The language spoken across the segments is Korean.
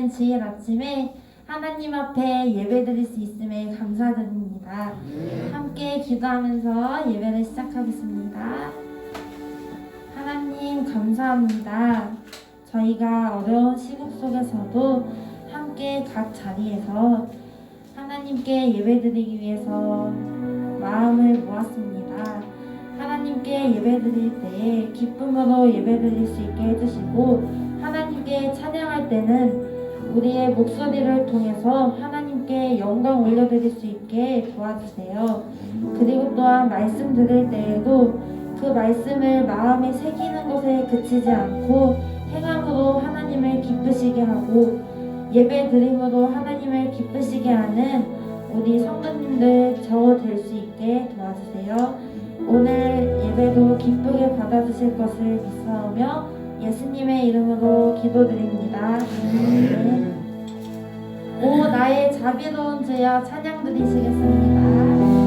있는 주일 아침에 하나님 앞에 예배드릴 수 있음에 감사드립니다. 함께 기도하면서 예배를 시작하겠습니다. 하나님 감사합니다. 저희가 어려운 시국 속에서도 함께 각 자리에서 하나님께 예배드리기 위해서 마음을 모았습니다. 하나님께 예배드릴 때에 기쁨으로 예배드릴 수 있게 해주시고, 하나님께 찬양할 때는 우리의 목소리를 통해서 하나님께 영광 올려드릴 수 있게 도와주세요. 그리고 또한 말씀 들을 때에도 그 말씀을 마음에 새기는 것에 그치지 않고 행함으로 하나님을 기쁘시게 하고 예배 드림으로 하나님을 기쁘시게 하는 우리 성도님들 저 될 수 있게 도와주세요. 오늘 예배도 기쁘게 받아주실 것을 믿사오며 예수님의 이름으로 기도드립니다. 네. 오 나의 자비로운 주여 찬양 드리시겠습니다.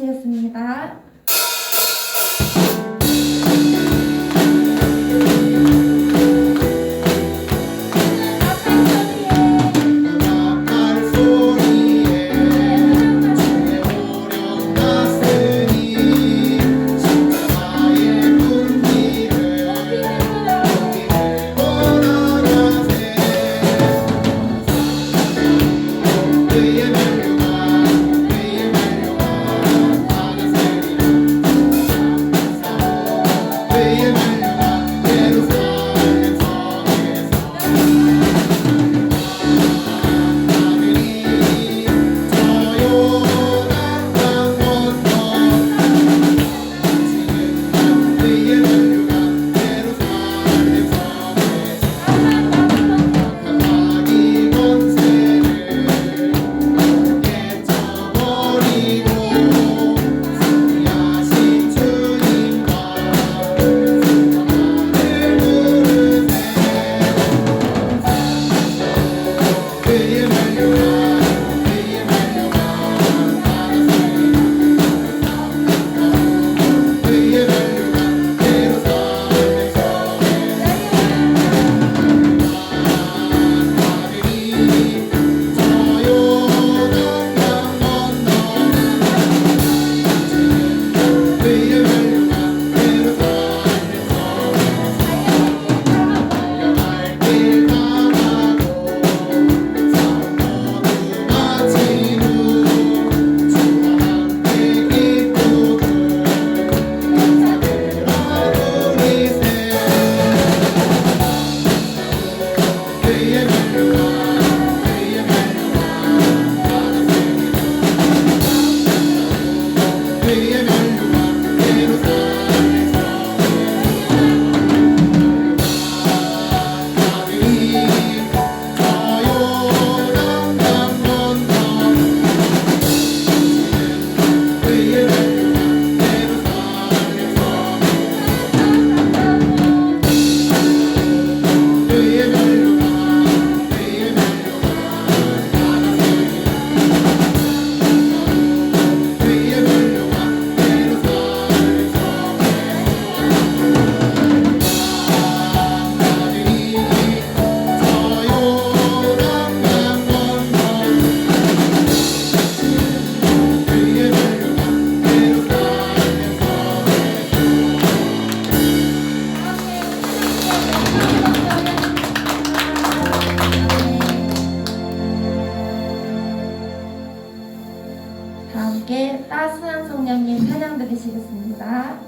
주시겠습니다. 다 함께 따스한 성령님 찬양 드리시겠습니다.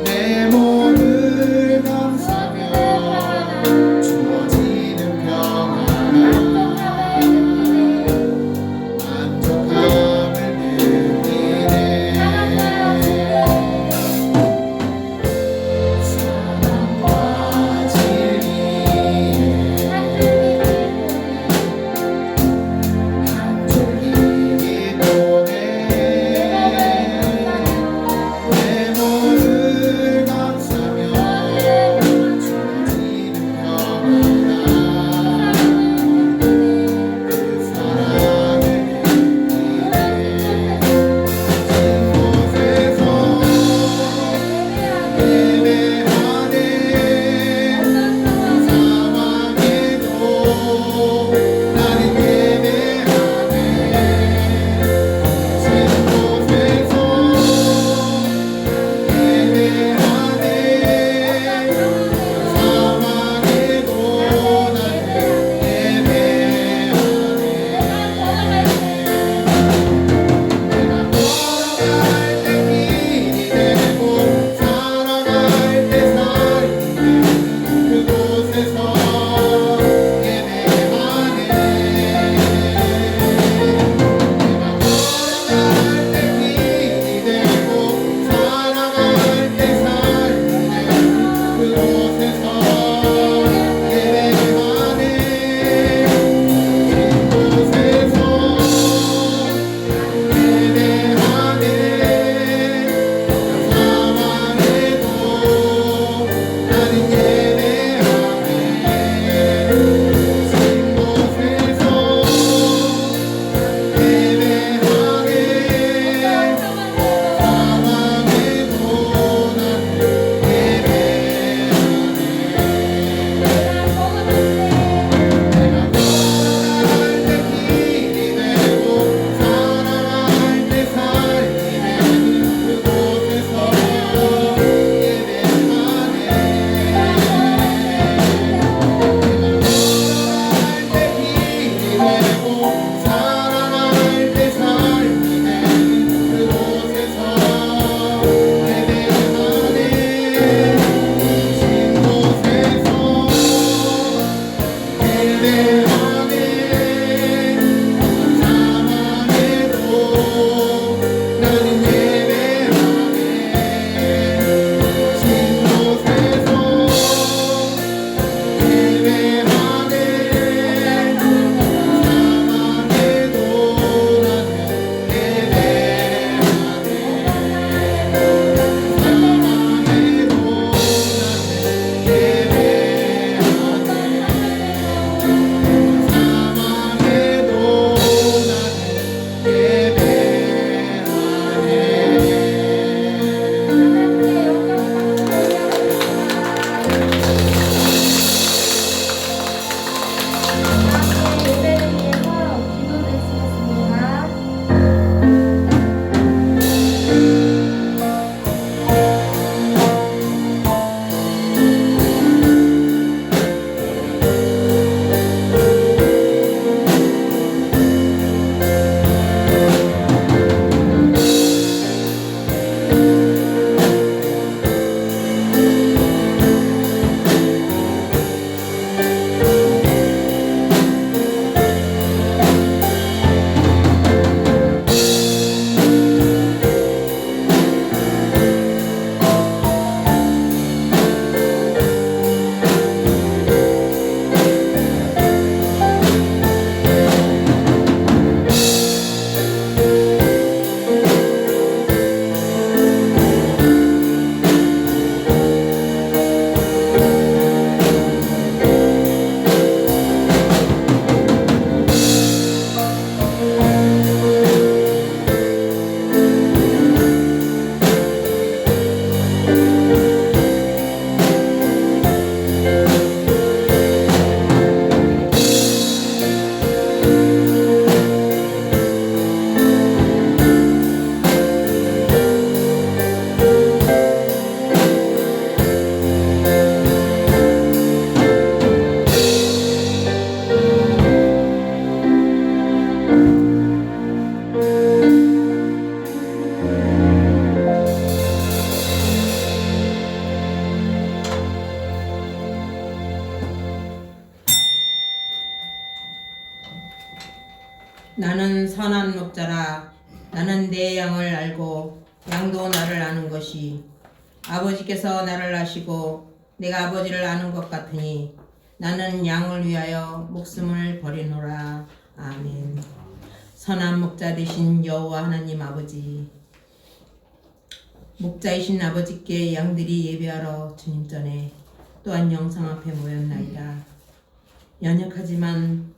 내 몸을 선한 목자라. 나는 내 양을 알고 양도 나를 아는 것이 아버지께서 나를 아시고 내가 아버지를 아는 것 같으니 나는 양을 위하여 목숨을 버리노라. 아멘. 선한 목자 되신 여호와 하나님 아버지, 목자이신 아버지께 양들이 예배하러 주님 전에 또한 영상 앞에 모였나이다. 연약하지만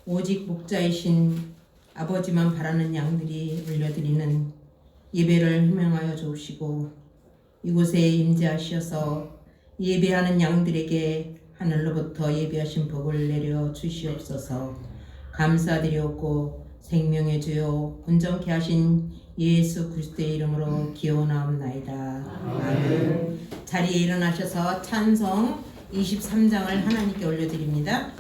오직 목자이신 아버지만 바라는 양들이 올려드리는 예배를 희망하여 주시고 이곳에 임재하셔서 예배하는 양들에게 하늘로부터 예배하신 복을 내려 주시옵소서. 감사드리옵고 생명의 주요 온전케 하신 예수 그리스도의 이름으로 기원하옵나이다. 아멘. 자리에 일어나셔서 찬송 23장을 하나님께 올려드립니다.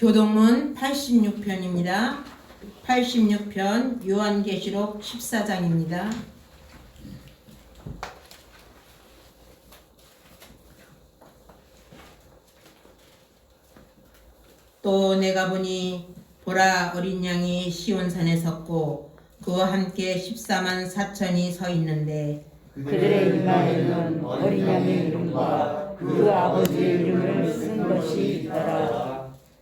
교동문 86편입니다. 86편 요한계시록 14장입니다. 또 내가 보니 보라 어린 양이 시온산에 섰고 그와 함께 14만 4천이 서 있는데 그들의 이마에는 어린 양의 이름과 그 아버지의 이름을 쓴 것이 있더라.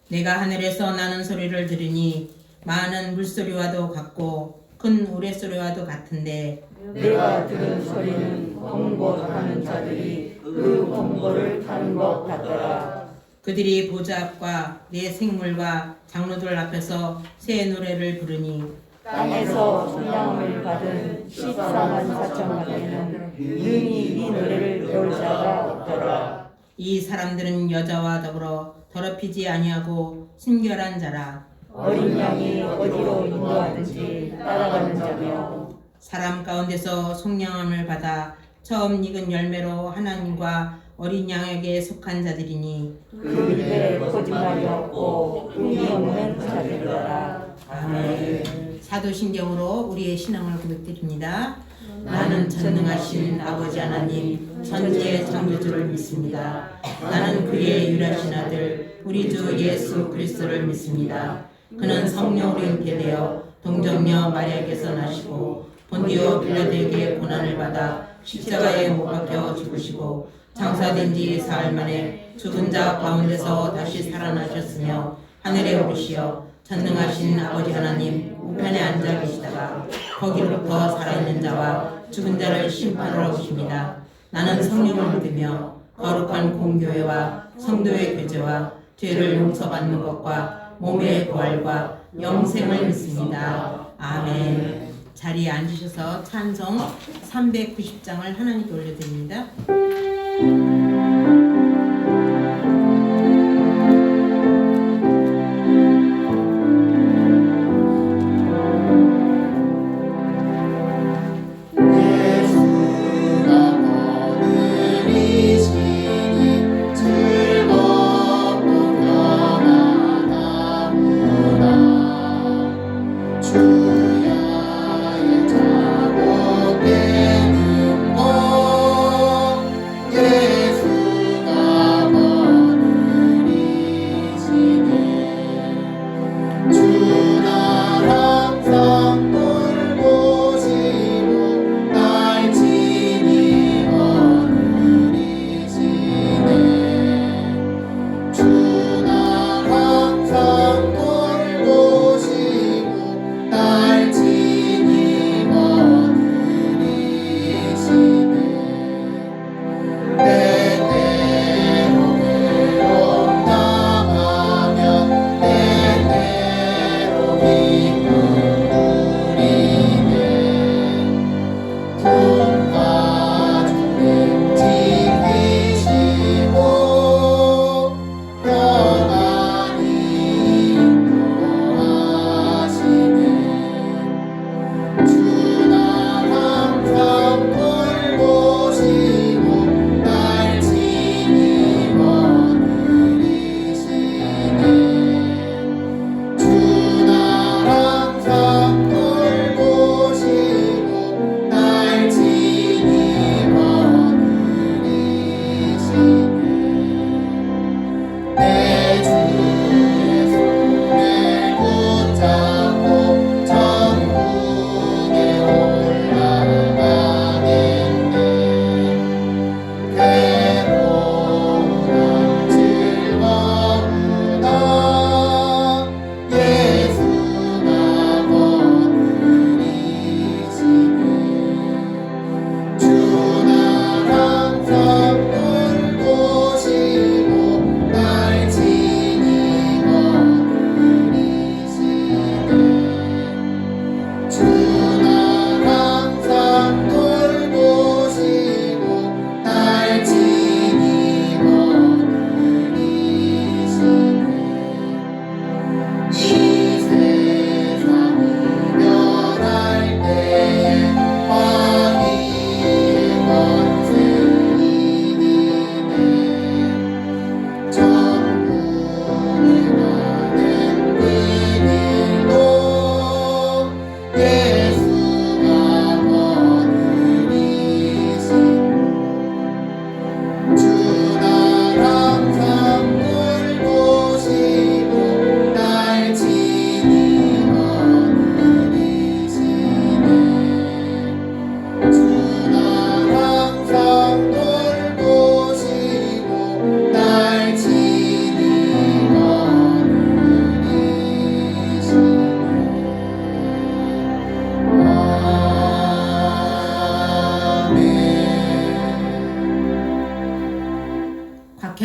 내가 하늘에서 나는 소리를 들으니 많은 물소리와도 같고 큰 우레소리와도 같은데 내가 들은 소리는 공고 타는 자들이 그 공고를 타는 것 같더라. 그들이 보좌 앞과 네 생물과 장로들 앞에서 새 노래를 부르니 땅에서 속량을 받은 14만 4천 마리는 능히 이 노래를 배울 자가 없더라. 이 사람들은 여자와 더불어 더럽히지 아니하고 순결한 자라. 어린 양이 어디로 인도하든지 따라가는 자며 사람 가운데서 속량함을 받아 처음 익은 열매로 하나님과 어린 양에게 속한 자들이니 그 입에 거짓말이 없고 흠이 없는 자들이더라. 아멘. 사도신경으로 우리의 신앙을 고백드립니다. 나는 전능하신 아버지 하나님 천지의 창조주를 믿습니다. 나는 그의 유일하신 아들 우리 주 예수 그리스도를 믿습니다. 그는 성령으로 잉태되어 동정녀 마리아에게서 나시고 본디오 빌라도에게 고난을 받아 십자가에 못 박혀 죽으시고 장사된 지 사흘 만에 죽은 자 가운데서 다시 살아나셨으며 하늘에 오르시어 전능하신 아버지 하나님 우편에 앉아 계시다가 거기로부터 살아있는 자와 죽은 자를 심판하러 오십니다. 나는 성령을 믿으며 거룩한 공교회와 성도의 교제와 죄를 용서받는 것과 몸의 부활과 영생을 믿습니다. 아멘. 자리에 앉으셔서 찬송 390장을 하나님께 올려드립니다. 주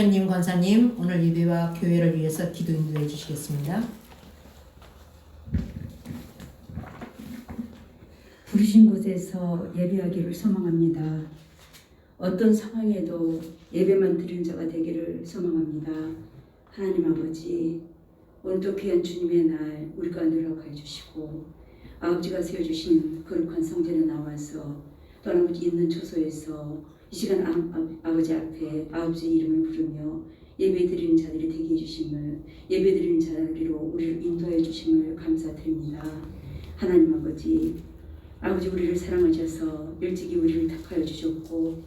박현님 권사님 오늘 예배와 교회를 위해서 기도 인도해 주시겠습니다. 부르신 곳에서 예배하기를 소망합니다. 어떤 상황에도 예배만 드리는 자가 되기를 소망합니다. 하나님 아버지, 오늘도 귀한 주님의 날 우리 가운데 허락해 주시고 아버지가 세워주신 거룩한 성전에 나와서 또 아버지 있는 초소에서 이 시간 아버지 앞에 아버지 이름을 부르며 예배드리는 자들이 되게 해주심을, 예배드리는 자리로 우리를 인도해 주심을 감사드립니다. 하나님 아버지, 아버지 우리를 사랑하셔서 일찍이 우리를 택하여 주셨고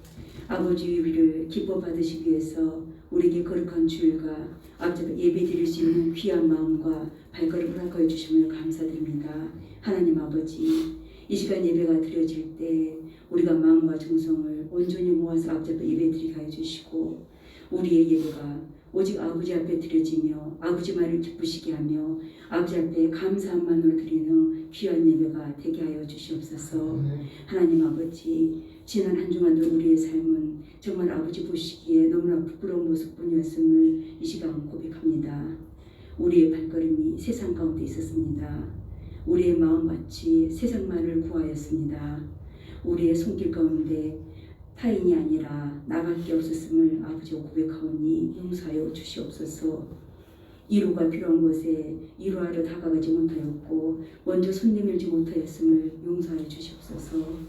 아버지 우리를 기뻐 받으시기 위해서 우리에게 거룩한 주일과 아버지 예배드릴 수 있는 귀한 마음과 발걸음을 허락하여 주심을 감사드립니다. 하나님 아버지, 이 시간 예배가 드려질 때 우리가 마음과 정성을 온전히 모아서 아버지 앞에 예배드리게 하여 주시고 우리의 예배가 오직 아버지 앞에 드려지며 아버지만을 기쁘시게 하며 아버지 앞에 감사함만으로 드리는 귀한 예배가 되게 하여 주시옵소서. 하나님 아버지, 지난 한 주간도 우리의 삶은 정말 아버지 보시기에 너무나 부끄러운 모습뿐이었음을 이 시간 고백합니다. 우리의 발걸음이 세상 가운데 있었습니다. 우리의 마음같이 세상만을 구하였습니다. 우리의 손길 가운데 타인이 아니라 나갈 게 없었음을 아버지와 고백하오니 용서하여 주시옵소서. 위로가 필요한 곳에 위로하러 다가가지 못하였고 먼저 손 내밀지 못하였음을 용서하여 주시옵소서.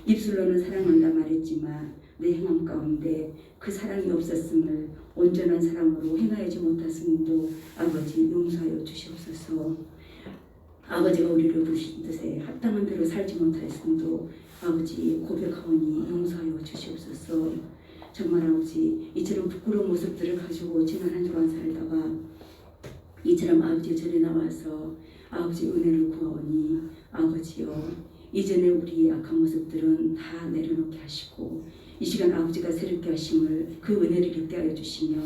입술로는 사랑한다 말했지만 내 행함 가운데 그 사랑이 없었음을 온전한 사랑으로 행하지 못했음도 아버지 용서하여 주시옵소서. 아버지가 우리를 부르신 뜻에 합당한 대로 살지 못하였음도 아버지 고백하오니 용서하여 주시옵소서. 정말 아버지, 이처럼 부끄러운 모습들을 가지고 지난 한 주간 살다가 이처럼 아버지 전에 나와서 아버지 은혜를 구하오니 아버지여, 이전에 우리의 악한 모습들은 다 내려놓게 하시고 이 시간 아버지가 새롭게 하심을 그 은혜를 입게 하여 주시며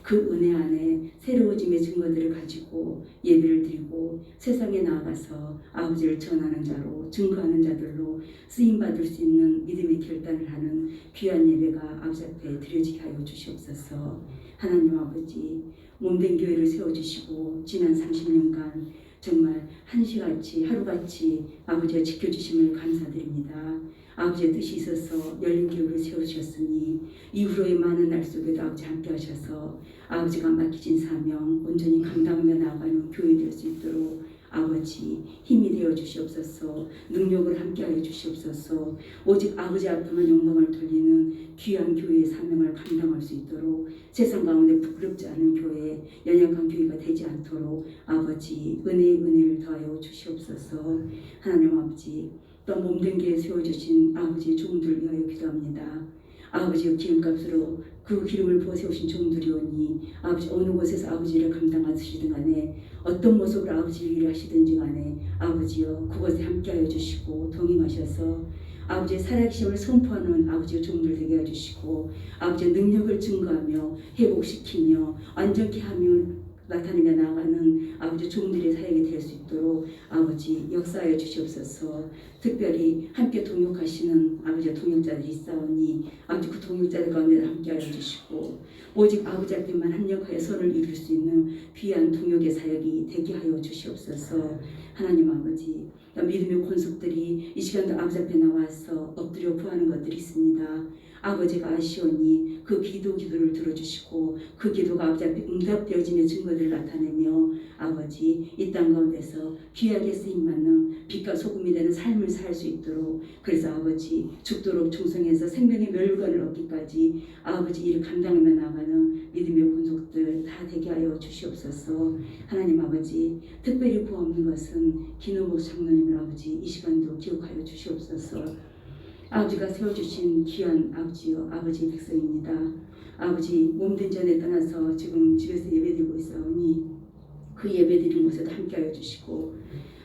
그 은혜 안에 새로워짐의 증거들을 가지고 예배를 드리고 세상에 나아가서 아버지를 전하는 자로 증거하는 자들로 쓰임받을 수 있는 믿음의 결단을 하는 귀한 예배가 아버지 앞에 드려지게 하여 주시옵소서. 하나님 아버지, 몸된 교회를 세워주시고 지난 30년간 정말 한시같이 하루같이 아버지가 지켜주심을 감사드립니다. 아버지의 뜻이 있어서 열린 교회를 세우셨으니 이후로의 많은 날 속에도 아버지 함께 하셔서 아버지가 맡기신 사명 온전히 감당하며 나아가는 교회 될 수 있도록 아버지 힘이 되어 주시옵소서. 능력을 함께하여 주시옵소서. 오직 아버지 앞에만 영광을 돌리는 귀한 교회의 사명을 감당할 수 있도록 세상 가운데 부끄럽지 않은 교회, 연약한 교회가 되지 않도록 아버지 은혜의 은혜를 더하여 주시옵소서. 하나님 아버지, 또 몸된 교회에 세워주신 아버지의 종들을 위하여 기도합니다. 아버지의 기름값으로 그 기름을 부어 세우신 종들이오니 아버지 어느 곳에서 아버지를 감당하시든 간에 어떤 모습으로 아버지를 일하시든지 간에 아버지여 그곳에 함께하여 주시고 동행하셔서 아버지의 살아계심을 선포하는 아버지의 종들 되게 해주시고 아버지의 능력을 증거하며 회복시키며 완전케 하며 나타내며 나아가는 아버지 종들의 사역이 될 수 있도록 아버지 역사하여 주시옵소서. 특별히 함께 동역하시는 아버지의 동역자들이 있사오니 아버지 그 동역자들 가운데 함께하여 주시고 오직 아버지 앞에만 합력하여 선을 이룰 수 있는 귀한 동역의 사역이 되게 하여 주시옵소서. 하나님 아버지, 믿음의 권속들이 이 시간도 아버지 앞에 나와서 엎드려 구하는 것들이 있습니다. 아버지가 아시오니 그 기도를 들어주시고 그 기도가 아버지 앞에 응답되어짐의 증거들을 나타내며 아버지 이 땅 가운데서 귀하게 쓰임받는 빛과 소금이 되는 삶을 살 수 있도록 그래서 아버지 죽도록 충성해서 생명의 멸관을 얻기까지 아버지 이를 감당하며 나가는 믿음의 권속들 다 되게 하여 주시옵소서. 하나님 아버지, 특별히 구하옵는 것은 김은복 장로님을 아버지 이 시간도 기억하여 주시옵소서. 아버지가 세워주신 귀한 아버지요 아버지 백성입니다. 아버지 몸된 전에 떠나서 지금 집에서 예배드리고 있사오니 그 예배드리는 곳에도 함께하여 주시고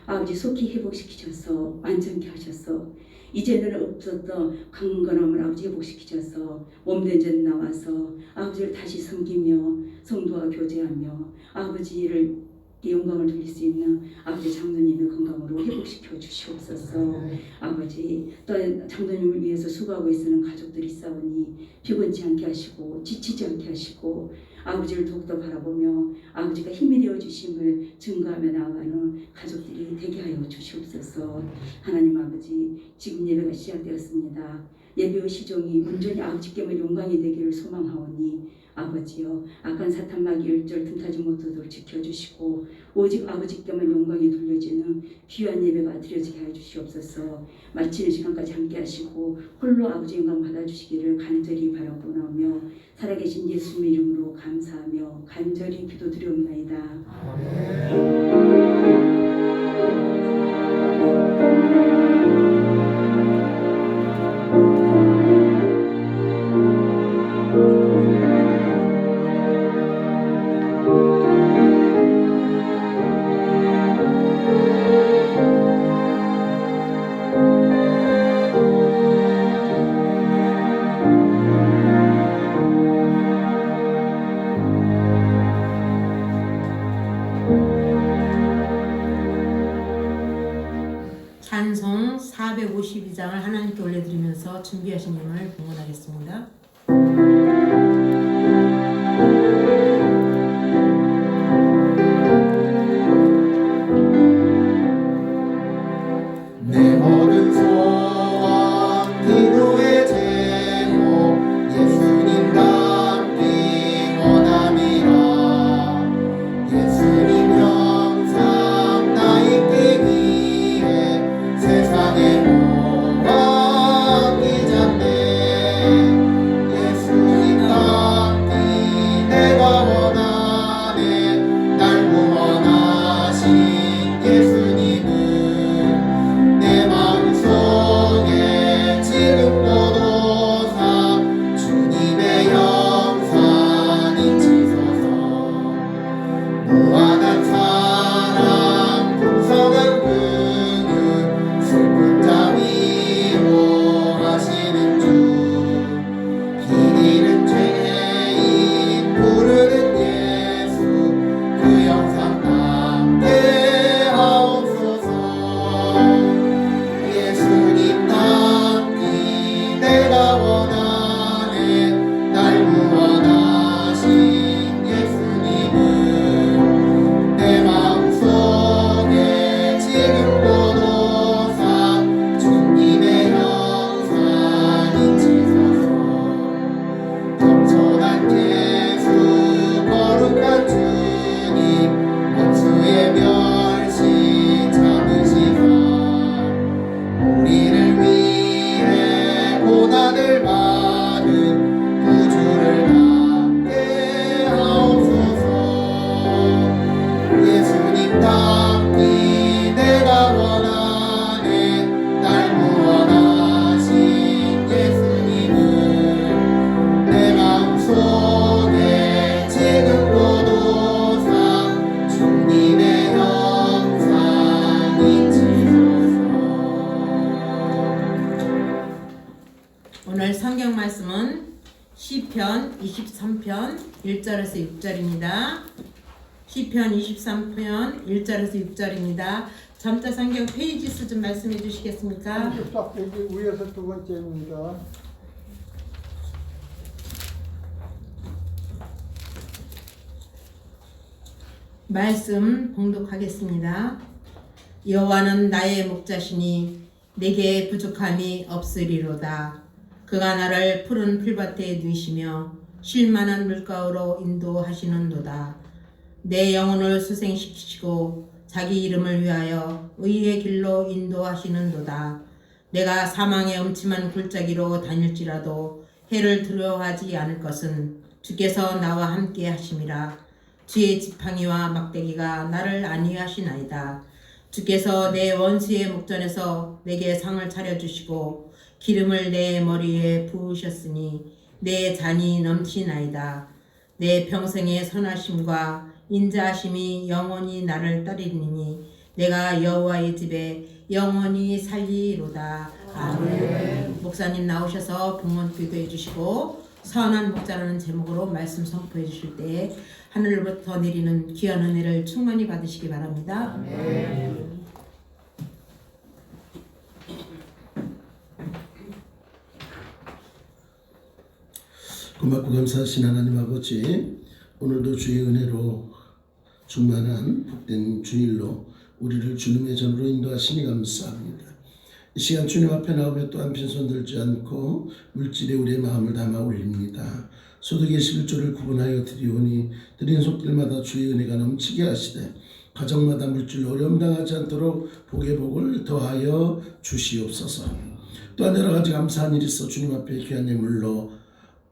아버지 속히 회복시키셔서 완전케 하셔서 이제는 없었던 강건함을 아버지 회복시키셔서 몸된 전에 나와서 아버지를 다시 섬기며 성도와 교제하며 아버지를 영광을 돌릴 수 있는 아버지 장로님의 건강으로 회복시켜 주시옵소서. 아버지 또 장로님을 위해서 수고하고 있는 가족들이 있사오니 피곤치 않게 하시고 지치지 않게 하시고 아버지를 더욱더 바라보며 아버지가 힘이 되어 주심을 증거하며 나아가는 가족들이 되게 하여 주시옵소서. 하나님 아버지 지금 예배가 시작되었습니다. 예배의 시종이 온전히 아버지께만 영광이 되기를 소망하오니 아버지여 악한 사탄마귀 일절 틈타지 못하도록 지켜주시고 오직 아버지께만 영광이 돌려지는 귀한 예배가 드려지게 하여 주시옵소서. 마치는 시간까지 함께 하시고 홀로 아버지 영광 받아주시기를 간절히 바라보나오며 살아계신 예수님의 이름으로 감사하며 간절히 기도드리옵나이다. 찬송 452장을 하나님께 올려드리면서 준비하신 힘을 봉헌하겠습니다. 내 모든 소원 기도의 제목 예수님 닮기 원함이라. 예수님 형상 나 있기 위해 세상의 모험 잊었네. 예수님 닮기 내가 원하네. 날 구원하신 예수님은 내 마음속에 지금도 사 주님의 형상 잊히소서. 무한한 사랑 풍성한 근육 슬픈 자 위로하시는 주. 길 잃은 죄인 부르는 예수 그 형상 담게 하옵소서. 예수님 닮기 내가 원하네. 날 구원하신 예수님은 내 마음속에 지금도 사 주님의 형상 잊히소서. 겸손한 예수 거룩한 주님 원수의 멸시 참으시사 우리를 위해 고난을 받은 구주를 닮게 하옵소서. 예수님 닮기 내가 원하네. 날 구원하신 예수님은 내 마음속에 지금도 사 주님의 형상 잊히소서. 오늘 성경 말씀은 시편 23편 1절에서 6절입니다. 시편 23편 1절에서 6절입니다. 점자 성경 페이지 수 좀 말씀해 주시겠습니까? 34페이지 위에서 두 번째입니다. 말씀 봉독하겠습니다. 여호와는 나의 목자시니 내게 부족함이 없으리로다. 그가 나를 푸른 풀밭에 누이시며 쉴만한 물가로 인도하시는도다. 내 영혼을 수생시키시고 자기 이름을 위하여 의의 길로 인도하시는도다. 내가 사망의 음침한 골짜기로 다닐지라도 해를 두려워하지 않을 것은 주께서 나와 함께 하심이라. 주의 지팡이와 막대기가 나를 안위하시나이다. 주께서 내 원수의 목전에서 내게 상을 차려주시고 기름을 내 머리에 부으셨으니 내 잔이 넘치나이다. 내 평생의 선하심과 인자하심이 영원히 나를 따르리니 내가 여호와의 집에 영원히 살리로다. 아멘. 목사님 나오셔서 봉헌 기도해 주시고 선한 목자라는 제목으로 말씀 선포해 주실 때에 하늘로부터 내리는 귀한 은혜를 충만히 받으시기 바랍니다. 고맙고 감사하신 하나님 아버지, 오늘도 주의 은혜로 충만한 복된 주일로 우리를 주님의 전으로 인도하시니 감사합니다. 이 시간 주님 앞에 나오며 또한 빈손 들지 않고 물질에 우리의 마음을 담아 올립니다. 소득의 11조를 구분하여 드리오니 드린 손길마다 주의 은혜가 넘치게 하시되 가정마다 물질로 어려움 당하지 않도록 복의 복을 더하여 주시옵소서. 또한 여러 가지 감사한 일이 있어 주님 앞에 귀한 예물로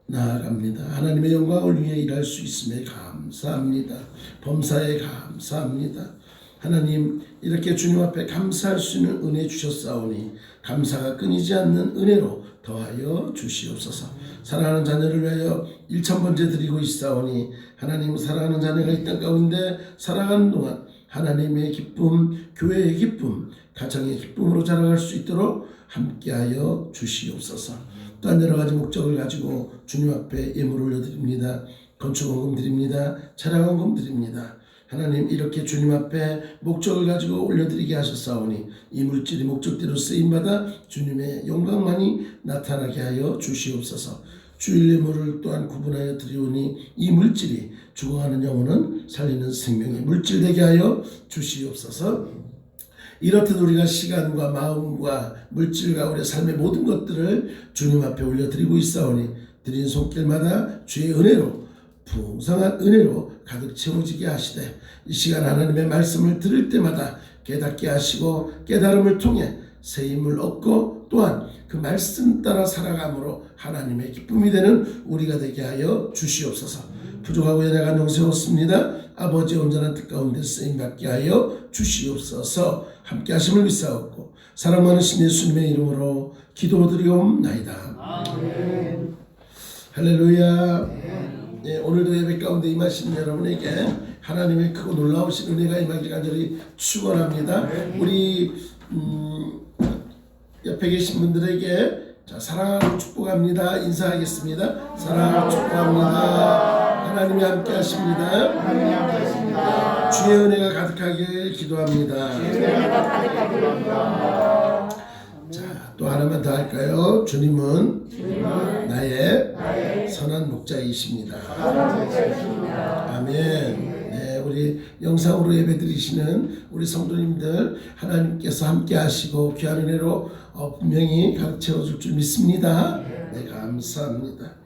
나아갑니다. 하나님의 영광을 위해 일할 수 있음에 감사합니다. 범사에 감사합니다. 하나님, 이렇게 주님 앞에 감사할 수 있는 은혜 주셨사오니 감사가 끊이지 않는 은혜로 더하여 주시옵소서. 사랑하는 자녀를 위하여 1000번째 드리고 있사오니 하나님, 사랑하는 자녀가 이 땅 가운데 살아가는 동안 하나님의 기쁨, 교회의 기쁨, 가정의 기쁨으로 자라갈 수 있도록 함께하여 주시옵소서. 또한 여러 가지 목적을 가지고 주님 앞에 예물 올려드립니다. 건축원금 드립니다. 차량원금 드립니다. 하나님, 이렇게 주님 앞에 목적을 가지고 올려드리게 하셨사오니 이 물질이 목적대로 쓰임받아 주님의 영광만이 나타나게 하여 주시옵소서. 주일 예물을 또한 구분하여 드리오니 이 물질이 죽어가는 영혼은 살리는 생명의 물질 되게 하여 주시옵소서. 이렇듯 우리가 시간과 마음과 물질과 우리의 삶의 모든 것들을 주님 앞에 올려드리고 있사오니 드린 손길마다 주의 은혜로, 풍성한 은혜로 가득 채워지게 하시되 이 시간 하나님의 말씀을 들을 때마다 깨닫게 하시고 깨달음을 통해 새 힘을 얻고 또한 그 말씀 따라 살아감으로 하나님의 기쁨이 되는 우리가 되게 하여 주시옵소서. 부족하고 연약한 용서없습니다. 아버지 온전한 뜻 가운데 쓰임받게 하여 주시옵소서. 함께 하심을 믿사옵고 사랑 많으신 예수님의 이름으로 기도드리옵나이다. 아멘. 할렐루야. 네, 오늘도 예배 가운데 임하시는 여러분에게 하나님의 크고 놀라우신 은혜가 임하길 간절히 축원합니다. 우리 옆에 계신 분들에게 자, 사랑하고 축복합니다. 인사하겠습니다. 사랑하고 축복합니다. 하나님이 함께 하십니다. 주의 은혜가 가득하길 기도합니다. 자, 또 하나만 더 할까요? 주님은 나의 선한 목자이십니다. 아멘. 네, 우리 영상으로 예배드리시는 우리 성도님들 하나님께서 함께 하시고 귀한 은혜로 분명히 가득 채워줄 줄 믿습니다. 네, 감사합니다.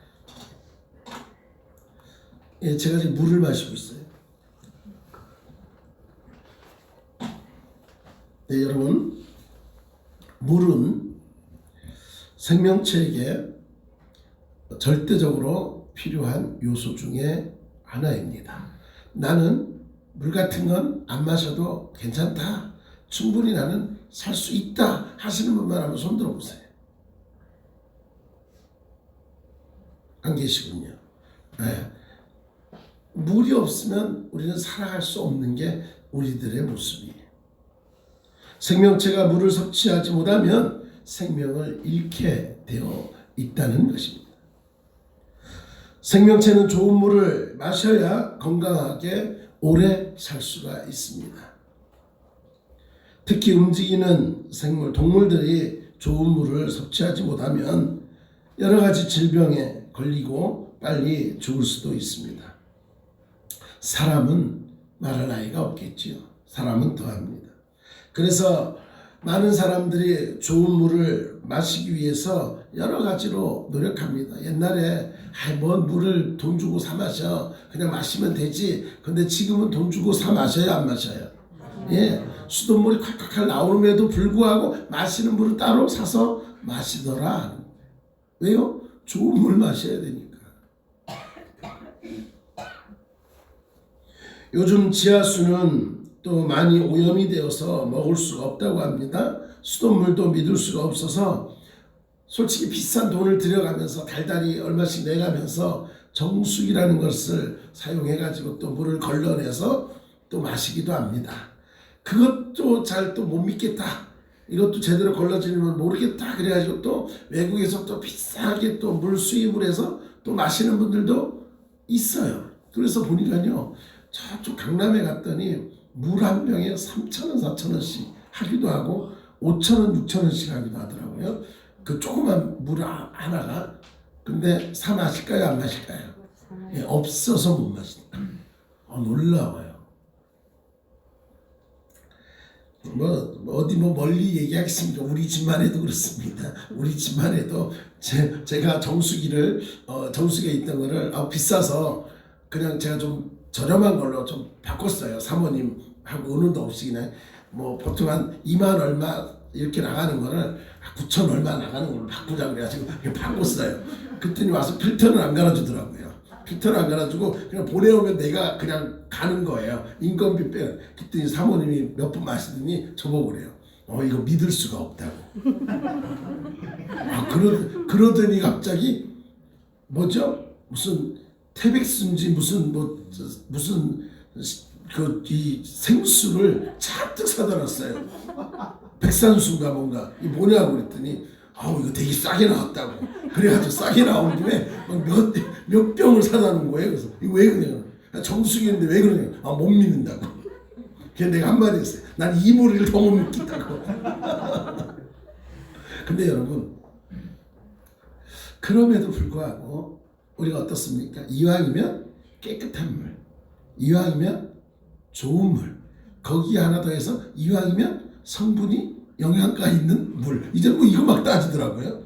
예, 제가 지금 물을 마시고 있어요. 네, 여러분, 물은 생명체에게 절대적으로 필요한 요소 중에 하나입니다. 나는 물 같은 건 안 마셔도 괜찮다, 충분히 나는 살 수 있다 하시는 분만 한번 손 들어보세요. 안 계시군요. 네. 물이 없으면 우리는 살아갈 수 없는 게 우리들의 모습이에요. 생명체가 물을 섭취하지 못하면 생명을 잃게 되어 있다는 것입니다. 생명체는 좋은 물을 마셔야 건강하게 오래 살 수가 있습니다. 특히 움직이는 생물, 동물들이 좋은 물을 섭취하지 못하면 여러 가지 질병에 걸리고 빨리 죽을 수도 있습니다. 사람은 말할 나위가 없겠지요. 사람은 더합니다. 그래서 많은 사람들이 좋은 물을 마시기 위해서 여러 가지로 노력합니다. 옛날에 뭔 물을 돈 주고 사 마셔, 그냥 마시면 되지. 근데 지금은 돈 주고 사 마셔요, 안 마셔요? 예, 수돗물이 콸콸콸 나오는데도 불구하고 마시는 물을 따로 사서 마시더라. 왜요? 좋은 물 마셔야 되니까. 요즘 지하수는 또 많이 오염이 되어서 먹을 수가 없다고 합니다. 수돗물도 믿을 수가 없어서 솔직히 비싼 돈을 들여가면서 달달이 얼마씩 내가면서 정수기라는 것을 사용해가지고 또 물을 걸러내서 또 마시기도 합니다. 그것도 잘 또 못 믿겠다, 이것도 제대로 걸러지는 모르겠다 그래가지고 또 외국에서 또 비싸게 또 물 수입을 해서 또 마시는 분들도 있어요. 그래서 보니까요, 저쪽 강남에 갔더니 물 한 병에 3,000원, 4,000원씩 하기도 하고 5,000원, 6,000원씩 하기도 하더라고요. 그 조그만 물 하나가. 근데 사 마실까요, 안 마실까요? 예, 없어서 못 마신다. 놀라워요. 어디 멀리 얘기하겠습니까? 우리 집만 해도 그렇습니다. 우리 집만 해도 제가 정수기를 정수기에 있던 거를 비싸서 그냥 제가 좀 저렴한 걸로 좀 바꿨어요. 사모님하고 은은도 없이 그냥 뭐 보통 한 2만 얼마 이렇게 나가는 거를 9천 얼마 나가는 걸로 바꾸자 그래가지고 그냥 바꿨어요. 그랬더니 와서 필터는 안 갈아주더라고요. 필터를 안 갈아주고 그냥 보내오면 내가 그냥 가는 거예요. 인건비 빼. 그랬더니 사모님이 몇 번 마시더니 저보고 그래요. 이거 믿을 수가 없다고. 그러더니 갑자기 뭐죠? 무슨 태백순지 무슨 이 생수를 잔뜩 사다 놨어요. 백산수인가 뭔가. 이게 뭐냐고 그랬더니 이거 되게 싸게 나왔다고. 그래가지고 싸게 나온 김에 몇 병을 사다 놓은 거예요. 그래서 이거 왜 그러냐. 정수기인데 왜 그러냐. 못 믿는다고. 그래서 내가 한마디 했어요. 난 이 무리를 더 못 믿겠다고. 근데 여러분, 그럼에도 불구하고 우리가 어떻습니까? 이왕이면 깨끗한 물, 이왕이면 좋은 물, 거기에 하나 더해서 이왕이면 성분이 영양가 있는 물. 이제 뭐 이거 막 따지더라고요.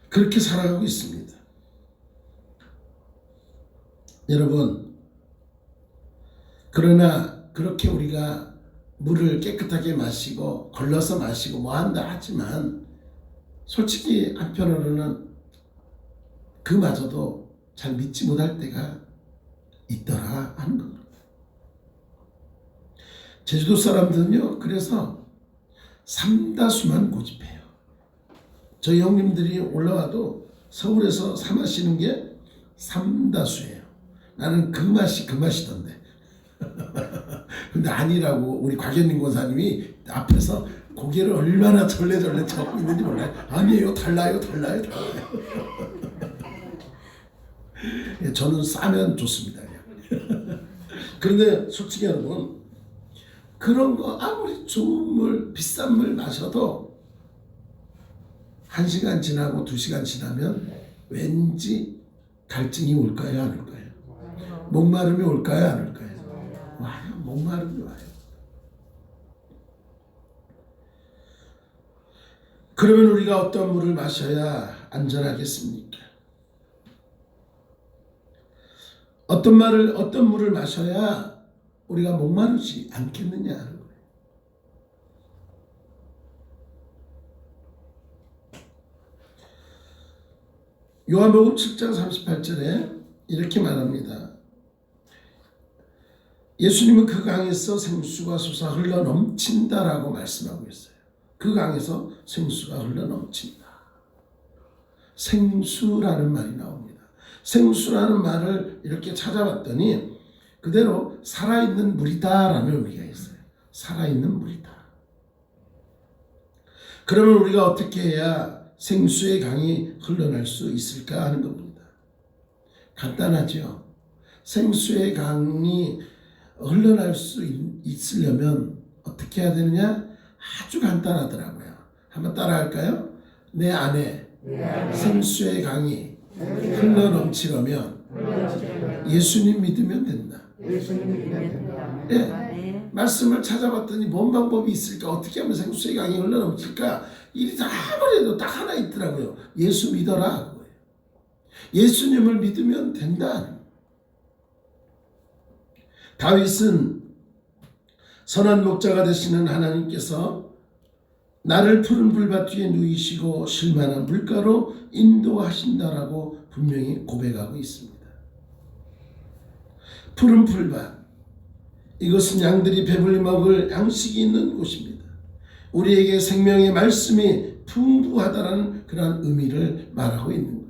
그렇게 살아가고 있습니다. 여러분, 그러나 그렇게 우리가 물을 깨끗하게 마시고 걸러서 마시고 뭐 한다 하지만 솔직히 한편으로는 그마저도 잘 믿지 못할 때가 있더라 하는 겁니다. 제주도 사람들은요, 그래서 삼다수만 고집해요. 저희 형님들이 올라와도 서울에서 사 마시는 게 삼다수예요. 나는 그 맛이던데. 근데 아니라고 우리 곽현림 권사님이 앞에서 고개를 얼마나 절레절레 잡고 있는지 몰라요. 아니에요, 달라요. 저는 싸면 좋습니다. 그런데 솔직히 여러분, 그런 거 아무리 좋은 물, 비싼 물 마셔도 1시간 지나고 2시간 지나면 왠지 갈증이 올까요, 안 올까요? 목마름이 올까요, 안 올까요? 와요, 목마름이 와요. 그러면 우리가 어떤 물을 마셔야 안전하겠습니까? 어떤 물을 마셔야 우리가 목마르지 않겠느냐 하는 거예요. 요한복음 7장 38절에 이렇게 말합니다. 예수님은 그 강에서 생수가 솟아 흘러 넘친다라고 말씀하고 있어요. 그 강에서 생수가 흘러 넘친다. 생수라는 말이 나옵니다. 생수라는 말을 이렇게 찾아봤더니 그대로 살아있는 물이다라는 의미가 있어요. 살아있는 물이다. 그러면 우리가 어떻게 해야 생수의 강이 흘러날 수 있을까 하는 겁니다. 간단하죠. 생수의 강이 흘러날 수 있으려면 어떻게 해야 되느냐? 아주 간단하더라고요. 한번 따라할까요? 내 안에 생수의 강이 흘러 넘치려면 예수님 믿으면 된다. 네. 말씀을 찾아봤더니 뭔 방법이 있을까? 어떻게 하면 생수의 강이 흘러 넘칠까? 일이 다 아무래도 딱 하나 있더라고요. 예수 믿어라. 그거예요. 예수님을 믿으면 된다. 다윗은 선한 목자가 되시는 하나님께서 나를 푸른 풀밭 뒤에 누이시고 실만한 물가로 인도하신다라고 분명히 고백하고 있습니다. 푸른 풀밭, 이것은 양들이 배불리 먹을 양식이 있는 곳입니다. 우리에게 생명의 말씀이 풍부하다라는 그런 의미를 말하고 있는 거예요.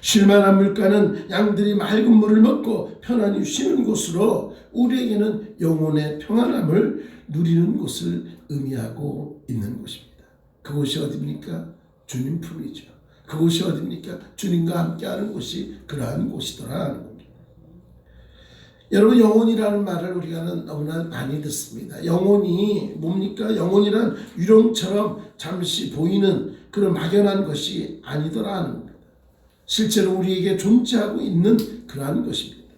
쉴만한 물가는 양들이 맑은 물을 먹고 편안히 쉬는 곳으로 우리에게는 영혼의 평안함을 누리는 곳을 의미하고 있는 곳입니다. 그곳이 어디입니까? 주님 품이죠. 그곳이 어디입니까? 주님과 함께하는 곳이 그러한 곳이더라 하는 겁니다. 여러분, 영혼이라는 말을 우리가 너무나 많이 듣습니다. 영혼이 뭡니까? 영혼이란 유령처럼 잠시 보이는 그런 막연한 것이 아니더라 하는 겁니다. 실제로 우리에게 존재하고 있는 그러한 것입니다.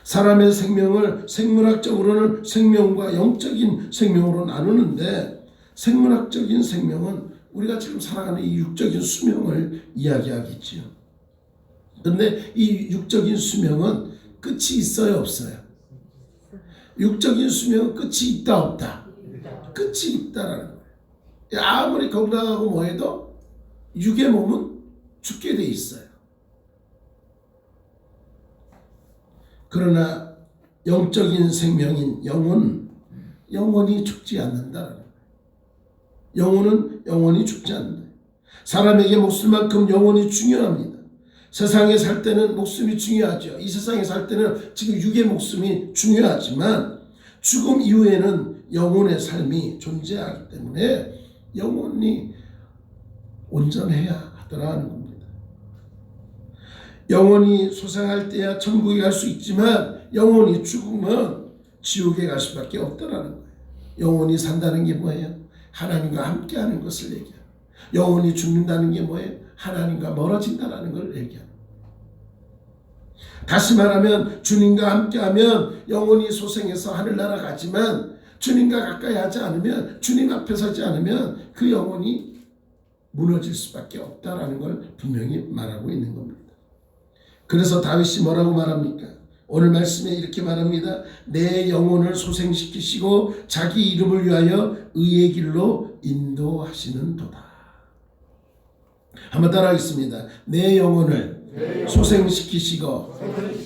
사람의 생명을 생물학적으로는 생명과 영적인 생명으로 나누는데, 생물학적인 생명은 우리가 지금 살아가는 이 육적인 수명을 이야기하겠지요. 그런데 이 육적인 수명은 끝이 있어요, 없어요? 육적인 수명은 끝이 있다, 없다? 끝이 있다라는 거예요. 아무리 건강하고 뭐해도 육의 몸은 죽게 돼 있어요. 그러나 영적인 생명인 영혼이 죽지 않는다라는 거예요. 영혼은 영원히 죽지 않는다. 사람에게 목숨만큼 영혼이 중요합니다. 세상에 살 때는 목숨이 중요하죠. 이 세상에 살 때는 지금 육의 목숨이 중요하지만 죽음 이후에는 영혼의 삶이 존재하기 때문에 영혼이 온전해야 하더라는 겁니다. 영혼이 소생할 때야 천국에 갈 수 있지만 영혼이 죽으면 지옥에 갈 수밖에 없더라는 거예요. 영혼이 산다는 게 뭐예요? 하나님과 함께하는 것을 얘기해요. 영혼이 죽는다는 게 뭐예요? 하나님과 멀어진다는 걸 얘기합니다. 다시 말하면 주님과 함께하면 영혼이 소생해서 하늘나라 가지만 주님과 가까이 하지 않으면, 주님 앞에 서지 않으면 그 영혼이 무너질 수밖에 없다라는 걸 분명히 말하고 있는 겁니다. 그래서 다윗이 뭐라고 말합니까? 오늘 말씀에 이렇게 말합니다. 내 영혼을 소생시키시고 자기 이름을 위하여 의의 길로 인도하시는 도다. 한번 따라하겠습니다. 내 영혼을 소생시키시고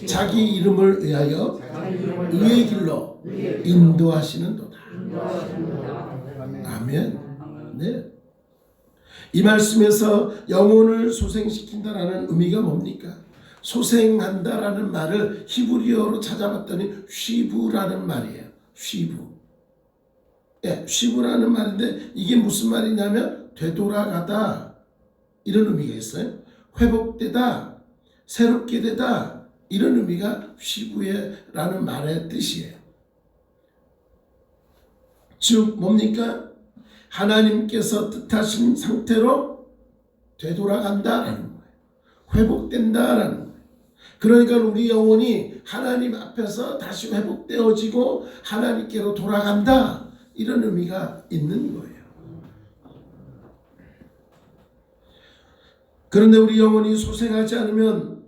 자기 이름을 위하여 의의 길로 인도하시는 도다. 아멘. 네. 이 말씀에서 영혼을 소생시킨다라는 의미가 뭡니까? 소생한다라는 말을 히브리어로 찾아봤더니 쉬부라는 말이에요. 쉬부. 예, 쉬부라는 말인데 이게 무슨 말이냐면 되돌아가다 이런 의미가 있어요. 회복되다, 새롭게 되다 이런 의미가 쉬부라는 말의 뜻이에요. 즉 뭡니까? 하나님께서 뜻하신 상태로 되돌아간다라는 거예요. 회복된다라는 거예요. 그러니까 우리 영혼이 하나님 앞에서 다시 회복되어지고 하나님께로 돌아간다 이런 의미가 있는 거예요. 그런데 우리 영혼이 소생하지 않으면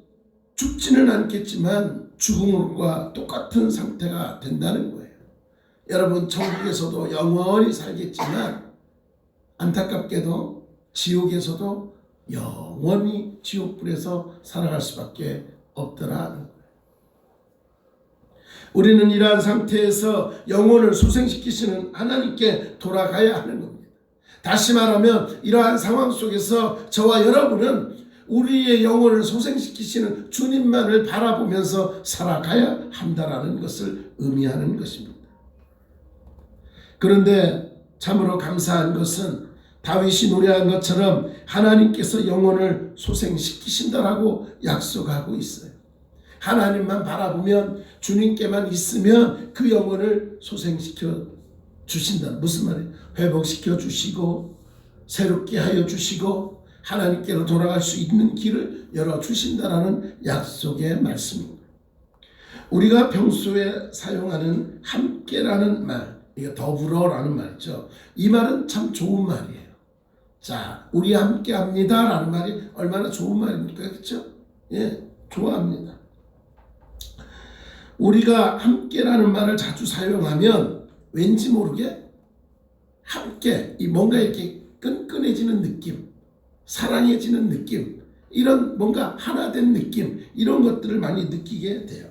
죽지는 않겠지만 죽음과 똑같은 상태가 된다는 거예요. 여러분, 천국에서도 영원히 살겠지만 안타깝게도 지옥에서도 영원히 지옥불에서 살아갈 수밖에 없더라는 거예요. 우리는 이러한 상태에서 영혼을 소생시키시는 하나님께 돌아가야 하는 겁니다. 다시 말하면 이러한 상황 속에서 저와 여러분은 우리의 영혼을 소생시키시는 주님만을 바라보면서 살아가야 한다라는 것을 의미하는 것입니다. 그런데 참으로 감사한 것은 다윗이 노래한 것처럼 하나님께서 영혼을 소생시키신다라고 약속하고 있어요. 하나님만 바라보면, 주님께만 있으면 그 영혼을 소생시켜 주신다. 무슨 말이에요? 회복시켜 주시고 새롭게 하여 주시고 하나님께로 돌아갈 수 있는 길을 열어주신다라는 약속의 말씀입니다. 우리가 평소에 사용하는 함께라는 말, 이게 더불어라는 말이죠. 이 말은 참 좋은 말이에요. 자, 우리 함께 합니다 라는 말이 얼마나 좋은 말입니까? 그렇죠? 예, 좋아합니다. 우리가 함께라는 말을 자주 사용하면 왠지 모르게 함께, 이 뭔가 이렇게 끈끈해지는 느낌, 사랑해지는 느낌, 이런 뭔가 하나 된 느낌, 이런 것들을 많이 느끼게 돼요.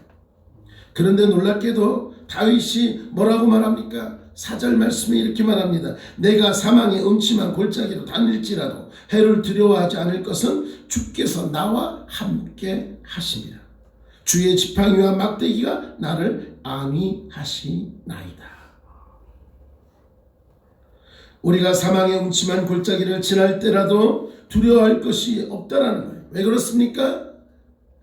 그런데 놀랍게도 다윗이 뭐라고 말합니까? 4절 말씀에 이렇게 말합니다. 내가 사망의 음침한 골짜기로 다닐지라도 해를 두려워하지 않을 것은 주께서 나와 함께 하심이라. 주의 지팡이와 막대기가 나를 안위하시나이다. 우리가 사망의 음침한 골짜기를 지날 때라도 두려워할 것이 없다라는 거예요. 왜 그렇습니까?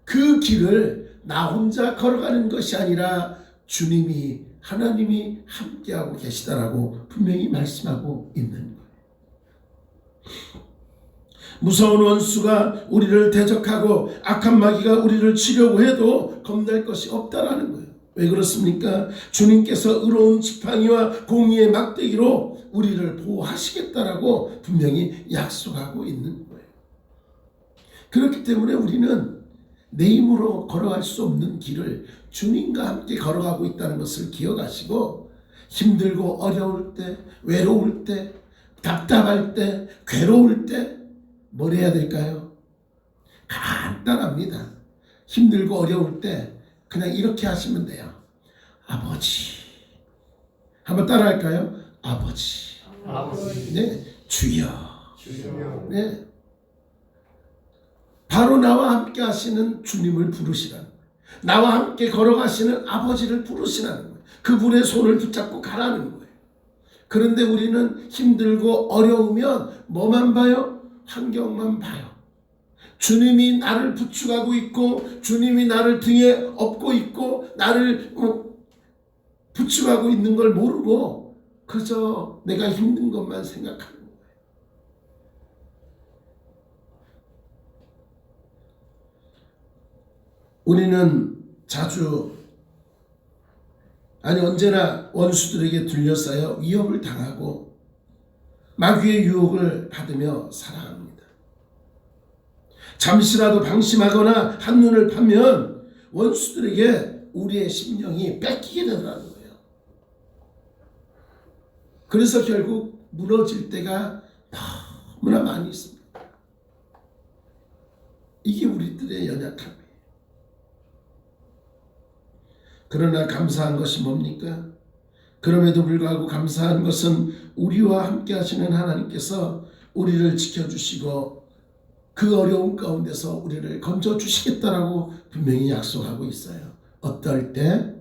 그 길을 나 혼자 걸어가는 것이 아니라 주님이 하나님이 함께하고 계시다라고 분명히 말씀하고 있는 거예요. 무서운 원수가 우리를 대적하고 악한 마귀가 우리를 치려고 해도 겁날 것이 없다라는 거예요. 왜 그렇습니까? 주님께서 의로운 지팡이와 공의의 막대기로 우리를 보호하시겠다라고 분명히 약속하고 있는 거예요. 그렇기 때문에 우리는 내 힘으로 걸어갈 수 없는 길을 주님과 함께 걸어가고 있다는 것을 기억하시고, 힘들고 어려울 때, 외로울 때, 답답할 때, 괴로울 때 뭘 해야 될까요? 간단합니다. 힘들고 어려울 때 그냥 이렇게 하시면 돼요. 아버지. 한번 따라 할까요? 아버지. 네, 주여. 네. 바로 나와 함께 하시는 주님을 부르시라는 거예요. 나와 함께 걸어가시는 아버지를 부르시라는 거예요. 그분의 손을 붙잡고 가라는 거예요. 그런데 우리는 힘들고 어려우면 뭐만 봐요? 환경만 봐요. 주님이 나를 부축하고 있고, 주님이 나를 등에 업고 있고, 나를 부축하고 있는 걸 모르고 그저 내가 힘든 것만 생각하는 거예요. 우리는 자주, 언제나 원수들에게 둘러싸여 위협을 당하고 마귀의 유혹을 받으며 살아갑니다. 잠시라도 방심하거나 한눈을 파면 원수들에게 우리의 심령이 뺏기게 되더라는 거예요. 그래서 결국 무너질 때가 너무나 많이 있습니다. 이게 우리들의 연약함이에요. 그러나 감사한 것이 뭡니까? 그럼에도 불구하고 감사한 것은 우리와 함께 하시는 하나님께서 우리를 지켜주시고 그 어려운 가운데서 우리를 건져주시겠다라고 분명히 약속하고 있어요. 어떨 때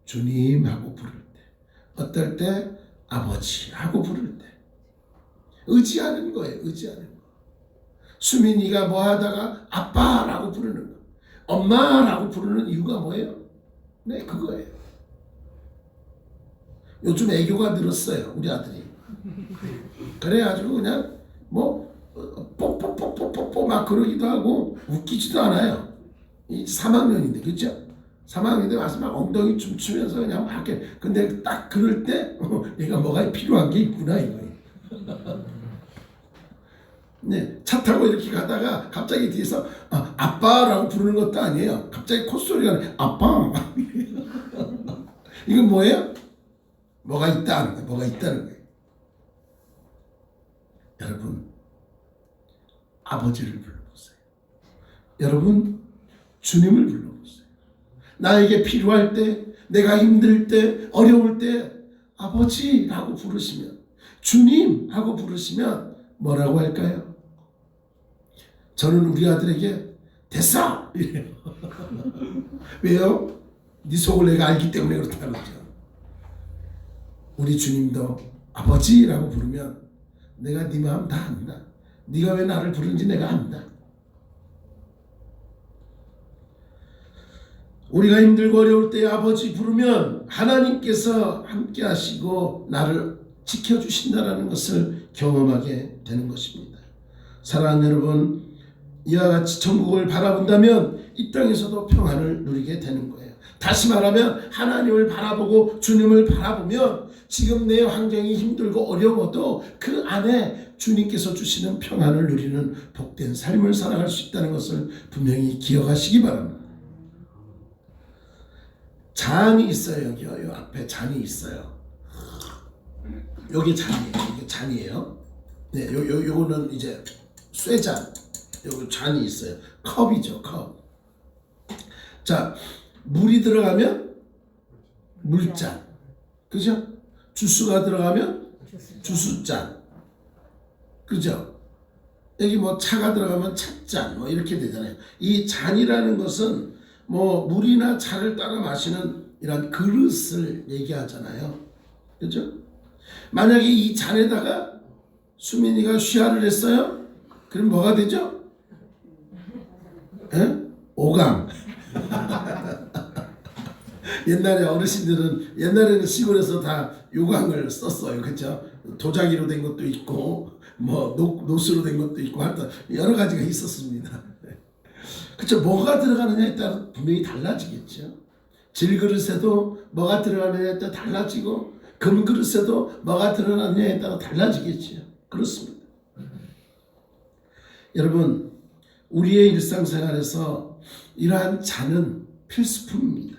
주님 하고 부를 때, 어떨 때 아버지 하고 부를 때, 의지하는 거예요. 의지하는 거. 수민이가 뭐 하다가 아빠라고 부르는 거, 엄마라고 부르는 이유가 뭐예요? 네, 그거예요. 요즘 애교가 늘었어요, 우리 아들이. 그래가지고 그냥 뭐 뽀뽀뽀뽀뽀뽀 막 그러기도 하고 웃기지도 않아요. 이 3학년인데, 그렇죠? 3학년인데 와서 막 엉덩이 춤추면서 그냥 막 이렇게. 근데 딱 그럴 때 얘가 뭐가 필요한 게 있구나 이거예요. 네, 차 타고 이렇게 가다가 갑자기 뒤에서 아빠라고 부르는 것도 아니에요. 갑자기 콧소리가 나요. 아빠. 이건 뭐예요? 뭐가 있다는 거예요. 뭐가 있다는 거예요. 여러분, 아버지를 불러보세요. 여러분, 주님을 불러보세요. 나에게 필요할 때, 내가 힘들 때, 어려울 때 아버지라고 부르시면, 주님 하고 부르시면 뭐라고 할까요? 저는 우리 아들에게 됐어! 이래요. 왜요? 네 속을 내가 알기 때문에 그렇다는 거죠. 우리 주님도 아버지라고 부르면 내가 네 마음 다 안다. 네가 왜 나를 부르는지 내가 안다. 우리가 힘들고 어려울 때 아버지 부르면 하나님께서 함께 하시고 나를 지켜주신다는 것을 경험하게 되는 것입니다. 사랑하는 여러분, 이와 같이 천국을 바라본다면 이 땅에서도 평안을 누리게 되는 거예요. 다시 말하면 하나님을 바라보고 주님을 바라보면 지금 내 환경이 힘들고 어려워도 그 안에 주님께서 주시는 평안을 누리는 복된 삶을 살아갈 수 있다는 것을 분명히 기억하시기 바랍니다. 잔이 있어요. 여기 앞에 잔이 있어요. 여기 잔이에요. 이게 잔이에요. 네, 요거는 이제 쇠잔. 여기 잔이 있어요. 컵이죠, 컵. 자, 물이 들어가면 물잔. 그죠? 주스가 들어가면 주스잔. 그죠? 여기 뭐 차가 들어가면 찻잔. 뭐 이렇게 되잖아요. 이 잔이라는 것은 뭐 물이나 차를 따라 마시는 이런 그릇을 얘기하잖아요. 그죠? 만약에 이 잔에다가 수민이가 쉬하를 했어요? 그럼 뭐가 되죠? 에? 오강. 옛날에 어르신들은 옛날에는 시골에서 다 요강을 썼어요. 그렇죠? 도자기로 된 것도 있고 뭐 노스로 된 것도 있고 하여튼 여러 가지가 있었습니다. 그렇죠? 뭐가 들어가느냐에 따라 분명히 달라지겠죠. 질그릇에도 뭐가 들어가느냐에 따라 달라지고 금그릇에도 뭐가 들어가느냐에 따라 달라지겠죠. 그렇습니다. 여러분, 우리의 일상생활에서 이러한 잔은 필수품입니다.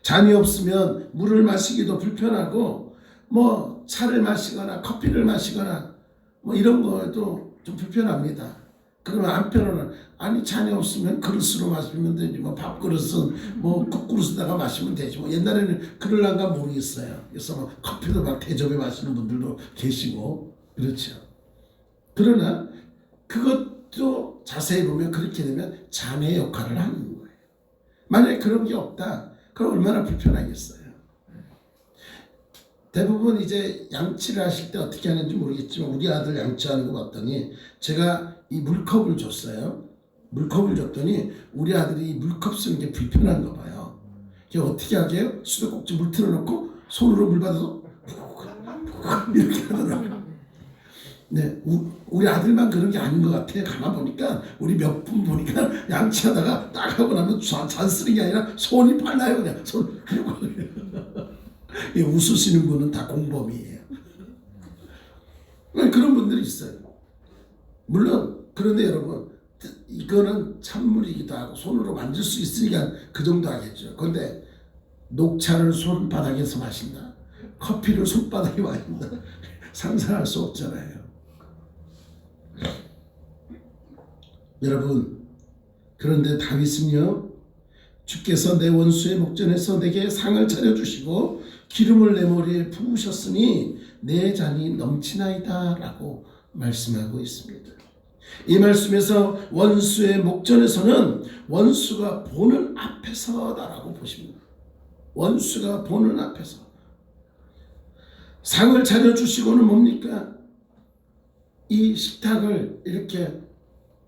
잔이 없으면 물을 마시기도 불편하고 뭐 차를 마시거나 커피를 마시거나 뭐 이런 것도 좀 불편합니다. 그러면 한편으로는 아니 잔이 없으면 그릇으로 마시면 되지 뭐 밥그릇은 뭐 국그릇에다가 마시면 되지 뭐 옛날에는 그럴란가 모르겠어요. 그래서 뭐 커피도 막 대접해 마시는 분들도 계시고 그렇죠. 그러나 그것도 자세히 보면 그렇게 되면 잔의 역할을 하는 거예요. 만약에 그런 게 없다 그럼 얼마나 불편하겠어요. 대부분 이제 양치를 하실 때 어떻게 하는지 모르겠지만 우리 아들 양치하는 거 봤더니 제가 이 물컵을 줬어요. 물컵을 줬더니 우리 아들이 이 물컵 쓰는 게 불편한가 봐요. 그게 어떻게 하게요? 수도꼭지 물 틀어놓고 손으로 물 받아서 이렇게 하더라고요. 네, 우리 아들만 그런 게 아닌 것 같아요. 가만 보니까 우리 몇 분 보니까 양치하다가 딱 하고 나면 잔 쓰는 게 아니라 손이 빨라요. 그냥 손 그리고 웃으시는 분은 다 공범이에요. 그런 분들이 있어요. 물론 그런데 여러분 이거는 찬물이기도 하고 손으로 만질 수 있으니까 그 정도 하겠죠. 그런데 녹차를 손바닥에서 마신다. 커피를 손바닥에 마신다. 상상할 수 없잖아요. 여러분 그런데 다윗은요 주께서 내 원수의 목전에서 내게 상을 차려주시고 기름을 내 머리에 부으셨으니 내 잔이 넘치나이다 라고 말씀하고 있습니다. 이 말씀에서 원수의 목전에서는 원수가 보는 앞에서다라고 보십니다. 원수가 보는 앞에서 상을 차려주시고는 뭡니까? 이 식탁을 이렇게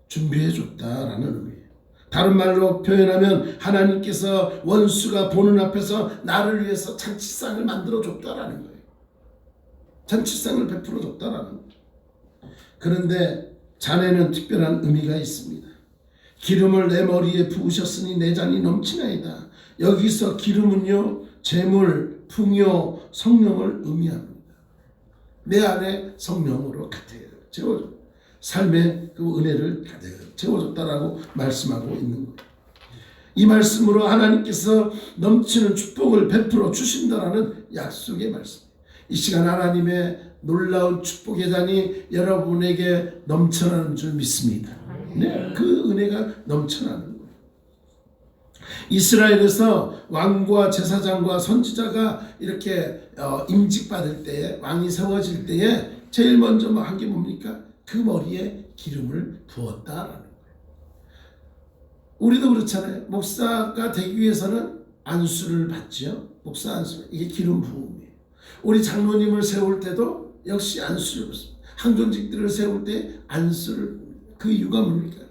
준비해 줬다라는 의미예요. 다른 말로 표현하면 하나님께서 원수가 보는 앞에서 나를 위해서 잔치상을 만들어 줬다라는 거예요. 잔치상을 베풀어 줬다라는 거예요. 그런데 잔에는 특별한 의미가 있습니다. 기름을 내 머리에 부으셨으니 내 잔이 넘치나이다. 여기서 기름은요 재물, 풍요, 성령을 의미합니다. 내 안에 성령으로 가득 채워줘. 삶의 그 은혜를 가득 채워줬다라고 말씀하고 있는 거예요. 이 말씀으로 하나님께서 넘치는 축복을 베풀어 주신다라는 약속의 말씀. 이 시간 하나님의 놀라운 축복의 잔이 여러분에게 넘쳐나는 줄 믿습니다. 네, 그 은혜가 넘쳐나는 거예요. 이스라엘에서 왕과 제사장과 선지자가 이렇게 임직받을 때에 왕이 세워질 때에 제일 먼저 한 게 뭡니까? 그 머리에 기름을 부었다라는 거예요. 우리도 그렇잖아요. 목사가 되기 위해서는 안수를 받죠. 목사 안수. 이게 기름 부음이에요. 우리 장로님을 세울 때도 역시 안수를 받습니다. 항존직들을 세울 때 안수를 그 이유가 뭡니까?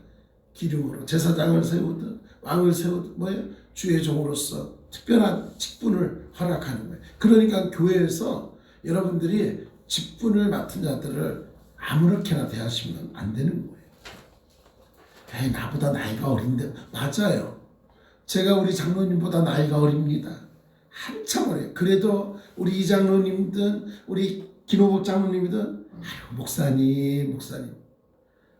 기름으로 제사장을 세우든 왕을 세우든 뭐예요? 주의 종으로서 특별한 직분을 허락하는 거예요. 그러니까 교회에서 여러분들이 직분을 맡은 자들을 아무렇게나 대하시면 안 되는 거예요. 에이, 나보다 나이가 어린데 맞아요. 제가 우리 장로님보다 나이가 어립니다. 한참 어려요. 그래도 우리 이장로님든 우리 김호복 장로님이든 아유 목사님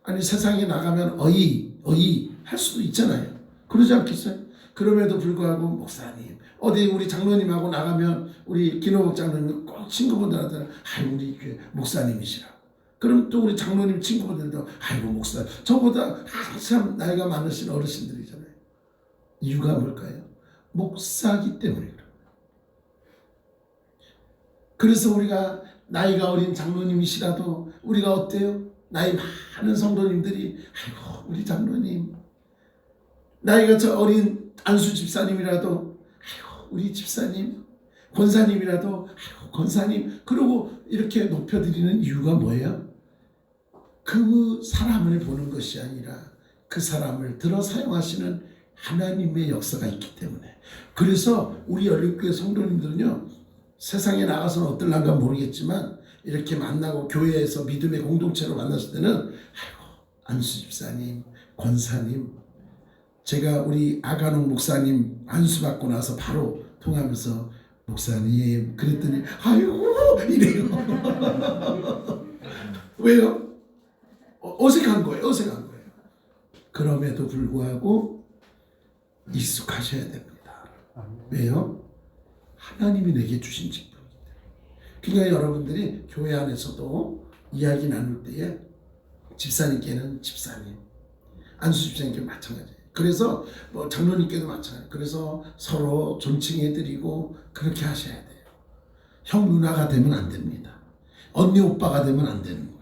아니 세상에 나가면 어이 할 수도 있잖아요. 그러지 않겠어요? 그럼에도 불구하고 목사님 어디 우리 장로님하고 나가면 우리 김호복 장로님 꼭 친구분들한테 아유 우리 목사님이시라. 그럼 또 우리 장로님 친구분들도 아이고 목사 저보다 한참 나이가 많으신 어르신들이잖아요. 이유가 뭘까요? 목사기 때문에 그래요. 그래서 우리가 나이가 어린 장로님이시라도 우리가 어때요? 나이 많은 성도님들이 아이고 우리 장로님 나이가 저 어린 안수 집사님이라도 아이고 우리 집사님 권사님이라도 아이고 권사님 그러고 이렇게 높여드리는 이유가 뭐예요? 그 사람을 보는 것이 아니라 그 사람을 들어 사용하시는 하나님의 역사가 있기 때문에. 그래서 우리 열린교회 성도님들은요, 세상에 나가서는 어떨란가 모르겠지만 이렇게 만나고 교회에서 믿음의 공동체로 만났을 때는 아이고 안수 집사님, 권사님, 제가 우리 아가농 목사님 안수 받고 나서 바로 통하면서 목사님 그랬더니 아이고 이래요. 왜요? 어색한 거예요. 어색한 거예요. 그럼에도 불구하고 익숙하셔야 됩니다. 왜요? 하나님이 내게 주신 직분이기 때문에. 그러니까 여러분들이 교회 안에서도 이야기 나눌 때에 집사님께는 집사님, 안수 집사님께 마찬가지예요. 그래서 뭐 장로님께도 마찬가지예요. 그래서 서로 존칭해드리고 그렇게 하셔야 돼요. 형 누나가 되면 안 됩니다. 언니 오빠가 되면 안 되는 거예요.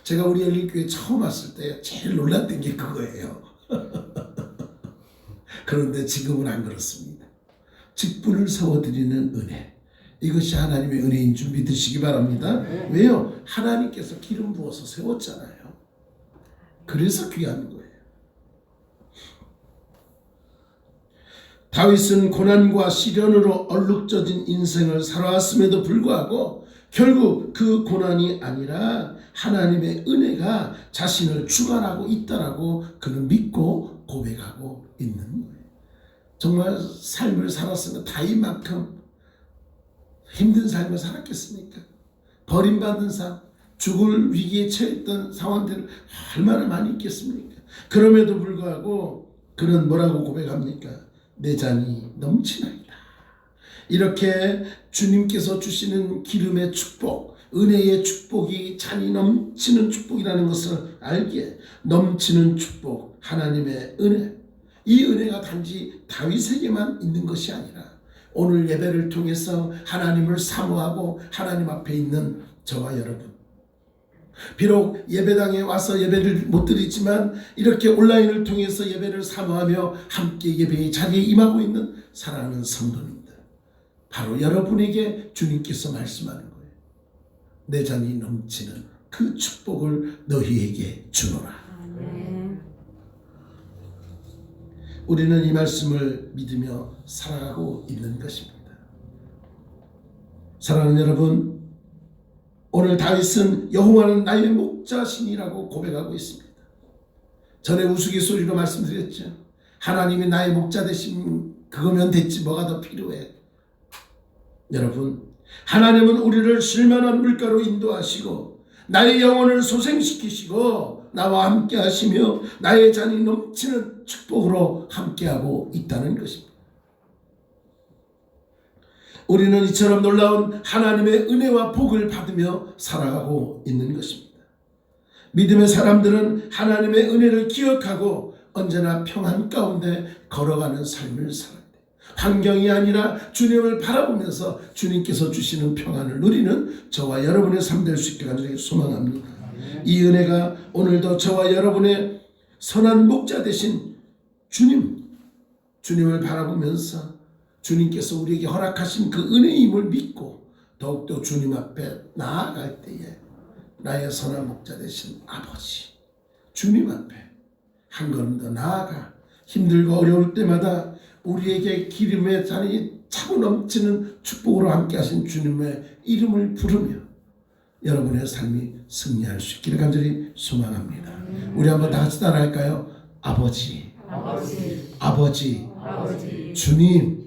제가 우리 열린교회 처음 왔을 때 제일 놀랐던 게 그거예요. 그런데 지금은 안 그렇습니다. 직분을 세워드리는 은혜, 이것이 하나님의 은혜인 줄 믿으시기 바랍니다. 왜요? 하나님께서 기름 부어서 세웠잖아요. 그래서 귀한 거예요. 다윗은 고난과 시련으로 얼룩져진 인생을 살아왔음에도 불구하고 결국 그 고난이 아니라 하나님의 은혜가 자신을 주관하고 있다라고 그는 믿고 고백하고 있는 거예요. 정말 삶을 살았으면 다윗만큼 힘든 삶을 살았겠습니까? 버림받은 삶, 죽을 위기에 처했던 상황들을 얼마나 많이 있겠습니까? 그럼에도 불구하고 그는 뭐라고 고백합니까? 내 잔이 넘치나이다. 이렇게 주님께서 주시는 기름의 축복, 은혜의 축복이 잔이 넘치는 축복이라는 것을 알기에 넘치는 축복, 하나님의 은혜, 이 은혜가 단지 다윗에게만 있는 것이 아니라 오늘 예배를 통해서 하나님을 사모하고 하나님 앞에 있는 저와 여러분, 비록 예배당에 와서 예배를 못 드리지만 이렇게 온라인을 통해서 예배를 사모하며 함께 예배의 자리에 임하고 있는 사랑하는 성도님들, 바로 여러분에게 주님께서 말씀하는 거예요. 내 잔이 넘치는 그 축복을 너희에게 주노라. 우리는 이 말씀을 믿으며 살아가고 있는 것입니다. 사랑하는 여러분, 오늘 다윗은 여호와는 나의 목자시니라고 고백하고 있습니다. 전에 우스갯소리로 말씀드렸죠. 하나님이 나의 목자 되신 그거면 됐지 뭐가 더 필요해. 여러분, 하나님은 우리를 쉴만한 물가로 인도하시고 나의 영혼을 소생시키시고 나와 함께 하시며 나의 잔이 넘치는 축복으로 함께하고 있다는 것입니다. 우리는 이처럼 놀라운 하나님의 은혜와 복을 받으며 살아가고 있는 것입니다. 믿음의 사람들은 하나님의 은혜를 기억하고 언제나 평안 가운데 걸어가는 삶을 살아야 돼요. 환경이 아니라 주님을 바라보면서 주님께서 주시는 평안을 누리는 저와 여러분의 삶 될 수 있게 간절히 소망합니다. 이 은혜가 오늘도 저와 여러분의 선한 목자 되신 주님을 바라보면서 주님께서 우리에게 허락하신 그 은혜임을 믿고 더욱더 주님 앞에 나아갈 때에 나의 선한 목자 되신 아버지 주님 앞에 한 걸음 더 나아가 힘들고 어려울 때마다 우리에게 기름의 잔이 차고 넘치는 축복으로 함께 하신 주님의 이름을 부르며 여러분의 삶이 승리할 수 있기를 간절히 소망합니다. 우리 한번 다 같이 따라할까요? 아버지, 주님,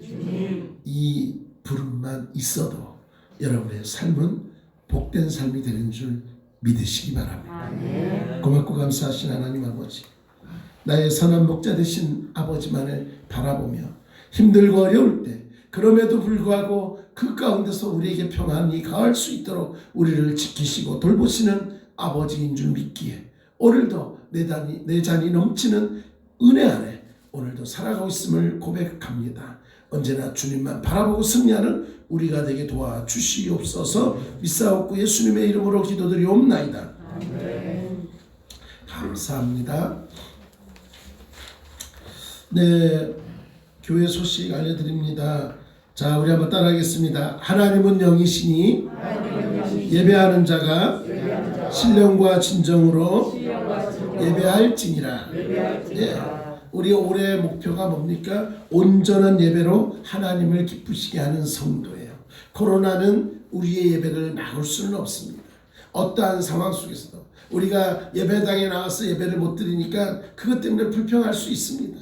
이 부름만 있어도 여러분의 삶은 복된 삶이 되는 줄 믿으시기 바랍니다. 고맙고 감사하신 하나님 아버지, 나의 선한 목자 되신 아버지만을 바라보며 힘들고 어려울 때 그럼에도 불구하고 그 가운데서 우리에게 평안이 가할 수 있도록 우리를 지키시고 돌보시는 아버지인 줄 믿기에 오늘도 내 잔이 넘치는 은혜 안에 오늘도 살아가고 있음을 고백합니다. 언제나 주님만 바라보고 승리하는 우리가 되게 도와주시옵소서. 믿사옵고 예수님의 이름으로 기도드리옵나이다. 감사합니다. 네, 교회 소식 알려드립니다. 자, 우리 한번 따라하겠습니다. 하나님은 영이시니 예배하는 자가 신령과 진정으로 예배할지니라. 예. 우리 올해 목표가 뭡니까? 온전한 예배로 하나님을 기쁘시게 하는 성도예요. 코로나는 우리의 예배를 막을 수는 없습니다. 어떠한 상황 속에서도 우리가 예배당에 나와서 예배를 못 드리니까 그것 때문에 불평할 수 있습니다.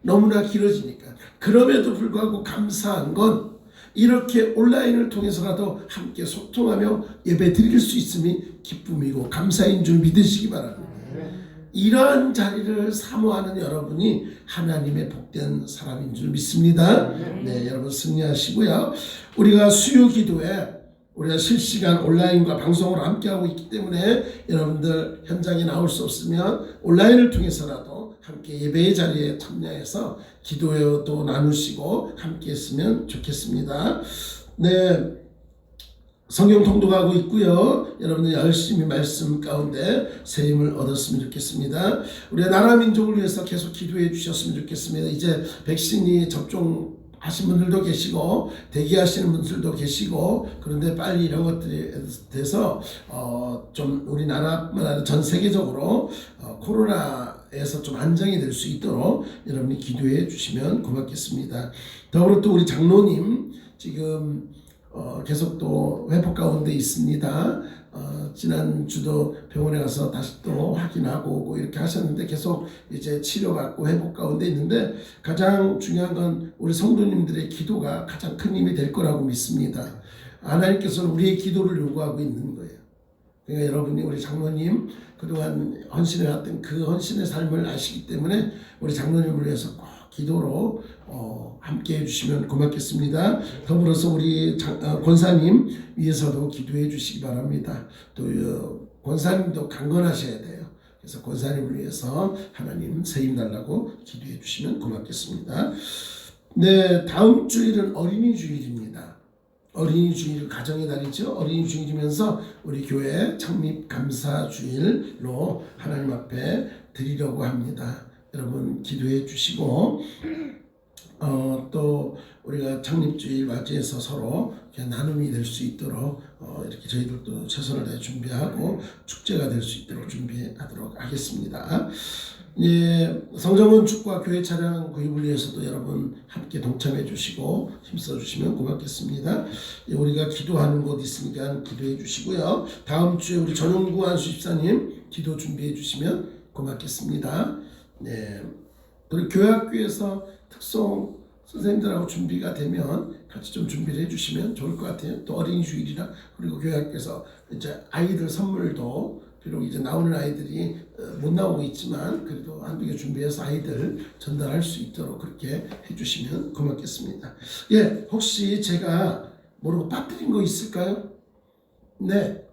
너무나 길어지니까. 그럼에도 불구하고 감사한 건 이렇게 온라인을 통해서라도 함께 소통하며 예배 드릴 수 있음이 기쁨이고 감사인 줄 믿으시기 바랍니다. 이러한 자리를 사모하는 여러분이 하나님의 복된 사람인 줄 믿습니다. 네, 여러분 승리하시고요. 우리가 수요 기도에 우리가 실시간 온라인과 방송으로 함께하고 있기 때문에 여러분들 현장에 나올 수 없으면 온라인을 통해서라도 함께 예배의 자리에 참여해서 기도도 나누시고 함께 했으면 좋겠습니다. 네, 성경 통독하고 있고요. 여러분들 열심히 말씀 가운데 새 힘을 얻었으면 좋겠습니다. 우리 나라 민족을 위해서 계속 기도해 주셨으면 좋겠습니다. 이제 백신이 접종하신 분들도 계시고 대기하시는 분들도 계시고 그런데 빨리 이런 것들이 돼서 좀 우리나라뿐만 아니라 전 세계적으로 코로나에서 좀 안정이 될 수 있도록 여러분이 기도해 주시면 고맙겠습니다. 더불어 또 우리 장로님 지금 계속 또 회복 가운데 있습니다. 지난주도 병원에 가서 다시 또 확인하고 오고 이렇게 하셨는데 계속 이제 치료받고 회복 가운데 있는데 가장 중요한 건 우리 성도님들의 기도가 가장 큰 힘이 될 거라고 믿습니다. 하나님께서는 우리의 기도를 요구하고 있는 거예요. 그러니까 여러분이 우리 장로님 그동안 헌신해왔던 그 헌신의 삶을 아시기 때문에 우리 장로님을 위해서 꼭 기도로 함께 해주시면 고맙겠습니다. 더불어서 우리 권사님 위해서도 기도해 주시기 바랍니다. 또 권사님도 강건하셔야 돼요. 그래서 권사님을 위해서 하나님 세임 달라고 기도해 주시면 고맙겠습니다. 네, 다음 주일은 어린이 주일입니다. 어린이 주일 가정의 달이죠. 어린이 주일이면서 우리 교회 창립 감사 주일로 하나님 앞에 드리려고 합니다. 여러분 기도해 주시고 또 우리가 창립주일 맞이해서 서로 나눔이 될 수 있도록 이렇게 저희들도 최선을 다해 준비하고 축제가 될 수 있도록 준비하도록 하겠습니다. 예, 성정건축과 교회 차량 구입을 위해서도 여러분 함께 동참해 주시고 힘써 주시면 고맙겠습니다. 예, 우리가 기도하는 곳 있으니까 기도해 주시고요. 다음 주에 우리 전용구 안수집사님 기도 준비해 주시면 고맙겠습니다. 네, 그리고 교회학교에서 특송 선생님들하고 준비가 되면 같이 좀 준비를 해주시면 좋을 것 같아요. 또 어린이 주일이라 그리고 교회학교에서 이제 아이들 선물도 비록 이제 나오는 아이들이 못 나오고 있지만 그래도 한두 개 준비해서 아이들 전달할 수 있도록 그렇게 해주시면 고맙겠습니다. 예, 혹시 제가 모르고 빠뜨린 거 있을까요? 네.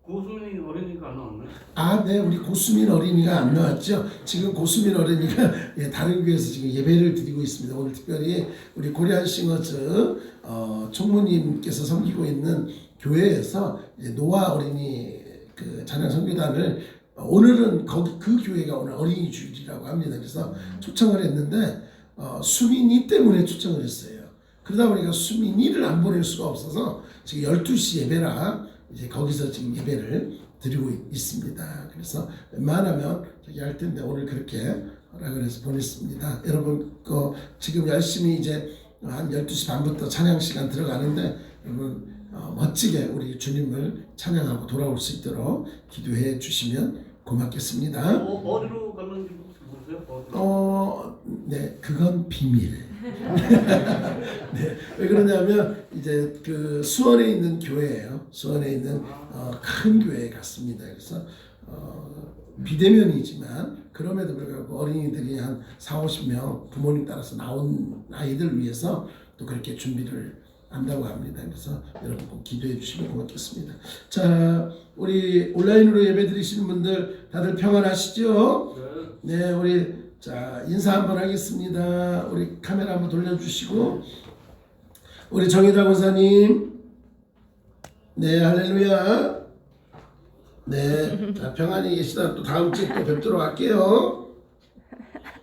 고수민 어린이가 안 나왔네. 아, 네, 우리 고수민 어린이가 안 나왔죠. 지금 고수민 어린이가 예, 다른 교회에서 지금 예배를 드리고 있습니다. 오늘 특별히 우리 고려한 싱어즈 총무님께서 섬기고 있는 교회에서 노아 어린이 그 찬양 선교단을 오늘은 그 교회가 오늘 어린이 주일이라고 합니다. 그래서 초청을 했는데 수민이 때문에 초청을 했어요. 그러다 보니까 수민이를 안 보낼 수가 없어서 지금 12시 예배라 이제 거기서 지금 예배를 드리고 있습니다. 그래서 웬만하면 저기 할 텐데 오늘 그렇게 허락을 해서 보냈습니다. 여러분 지금 열심히 이제 한 12시 반부터 찬양 시간 들어가는데 여러분 멋지게 우리 주님을 찬양하고 돌아올 수 있도록 기도해 주시면 고맙겠습니다. 어디로 갔는지 모르세요? 네, 그건 비밀. 네, 왜 그러냐면 이제 그 수원에 있는 교회예요. 수원에 있는 큰 교회에 갔습니다. 그래서 비대면이지만 그럼에도 불구하고 어린이들이 한 40-50명 부모님 따라서 나온 아이들 위해서 또 그렇게 준비를 한다고 합니다. 그래서 여러분 꼭 기도해 주시면 고맙겠습니다. 자, 우리 온라인으로 예배 드리시는 분들 다들 평안하시죠? 네, 우리 자 인사 한번 하겠습니다. 우리 카메라 한번 돌려주시고 우리 정혜다 권사님, 네, 할렐루야. 네, 자 평안히 계시다 또 다음 주에 또 뵙도록 할게요.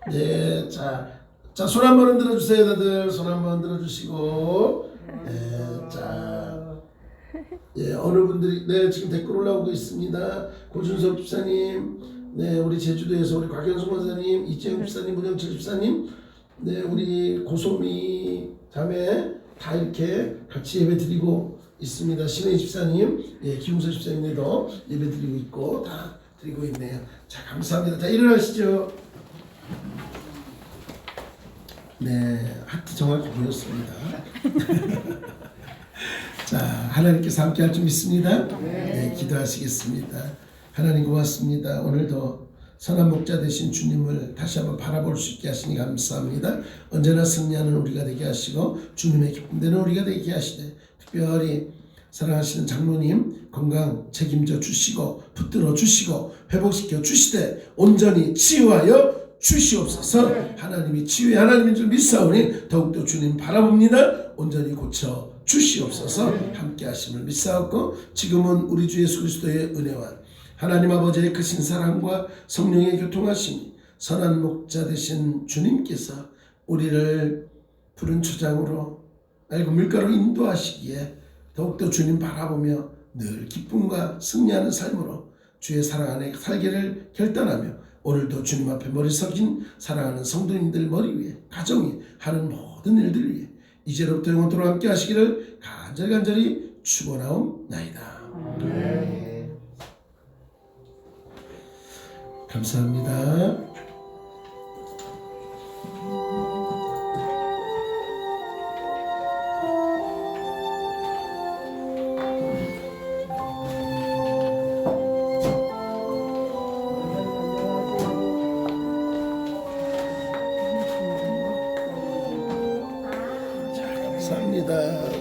네, 자 자, 손 한번 흔들어 주세요, 다들. 손 한번 흔들어 주시고. 네, 자, 예, 어느 분들이 네 지금 댓글 올라오고 있습니다. 고준석 집사님, 네 우리 제주도에서 우리 곽현수 권사님, 이재용 집사님, 문영철 집사님, 네 우리 고소미 자매 다 이렇게 같이 예배 드리고 있습니다. 신혜 집사님, 예, 기웅서 집사님도 예배 드리고 있고 다 드리고 있네요. 자, 감사합니다. 자, 일어나시죠. 네, 하트 정확히 보였습니다. 자, 하나님께서 함께 할 줄 믿습니다. 네, 기도하시겠습니다. 하나님 고맙습니다. 오늘도 선한 목자 되신 주님을 다시 한번 바라볼 수 있게 하시니 감사합니다. 언제나 승리하는 우리가 되게 하시고 주님의 기쁨 되는 우리가 되게 하시되 특별히 사랑하시는 장로님 건강 책임져 주시고 붙들어 주시고 회복시켜 주시되 온전히 치유하여 주시옵소서. 하나님이 치유의 하나님인 줄 믿사오니 더욱더 주님 바라봅니다. 온전히 고쳐 주시옵소서. 함께 하심을 믿사옵고 지금은 우리 주 예수 그리스도의 은혜와 하나님 아버지의 크신 사랑과 성령의 교통하심이 선한 목자 되신 주님께서 우리를 푸른 초장으로 맑은 물가로 인도하시기에 더욱더 주님 바라보며 늘 기쁨과 승리하는 삶으로 주의 사랑 안에 살기를 결단하며 오늘도 주님 앞에 머리 숙인 사랑하는 성도님들 머리 위에 가정이 하는 모든 일들 위해 이제로부터 영원토록 함께 하시기를 간절히 축원하옵나이다. 감사합니다. 감사합니다.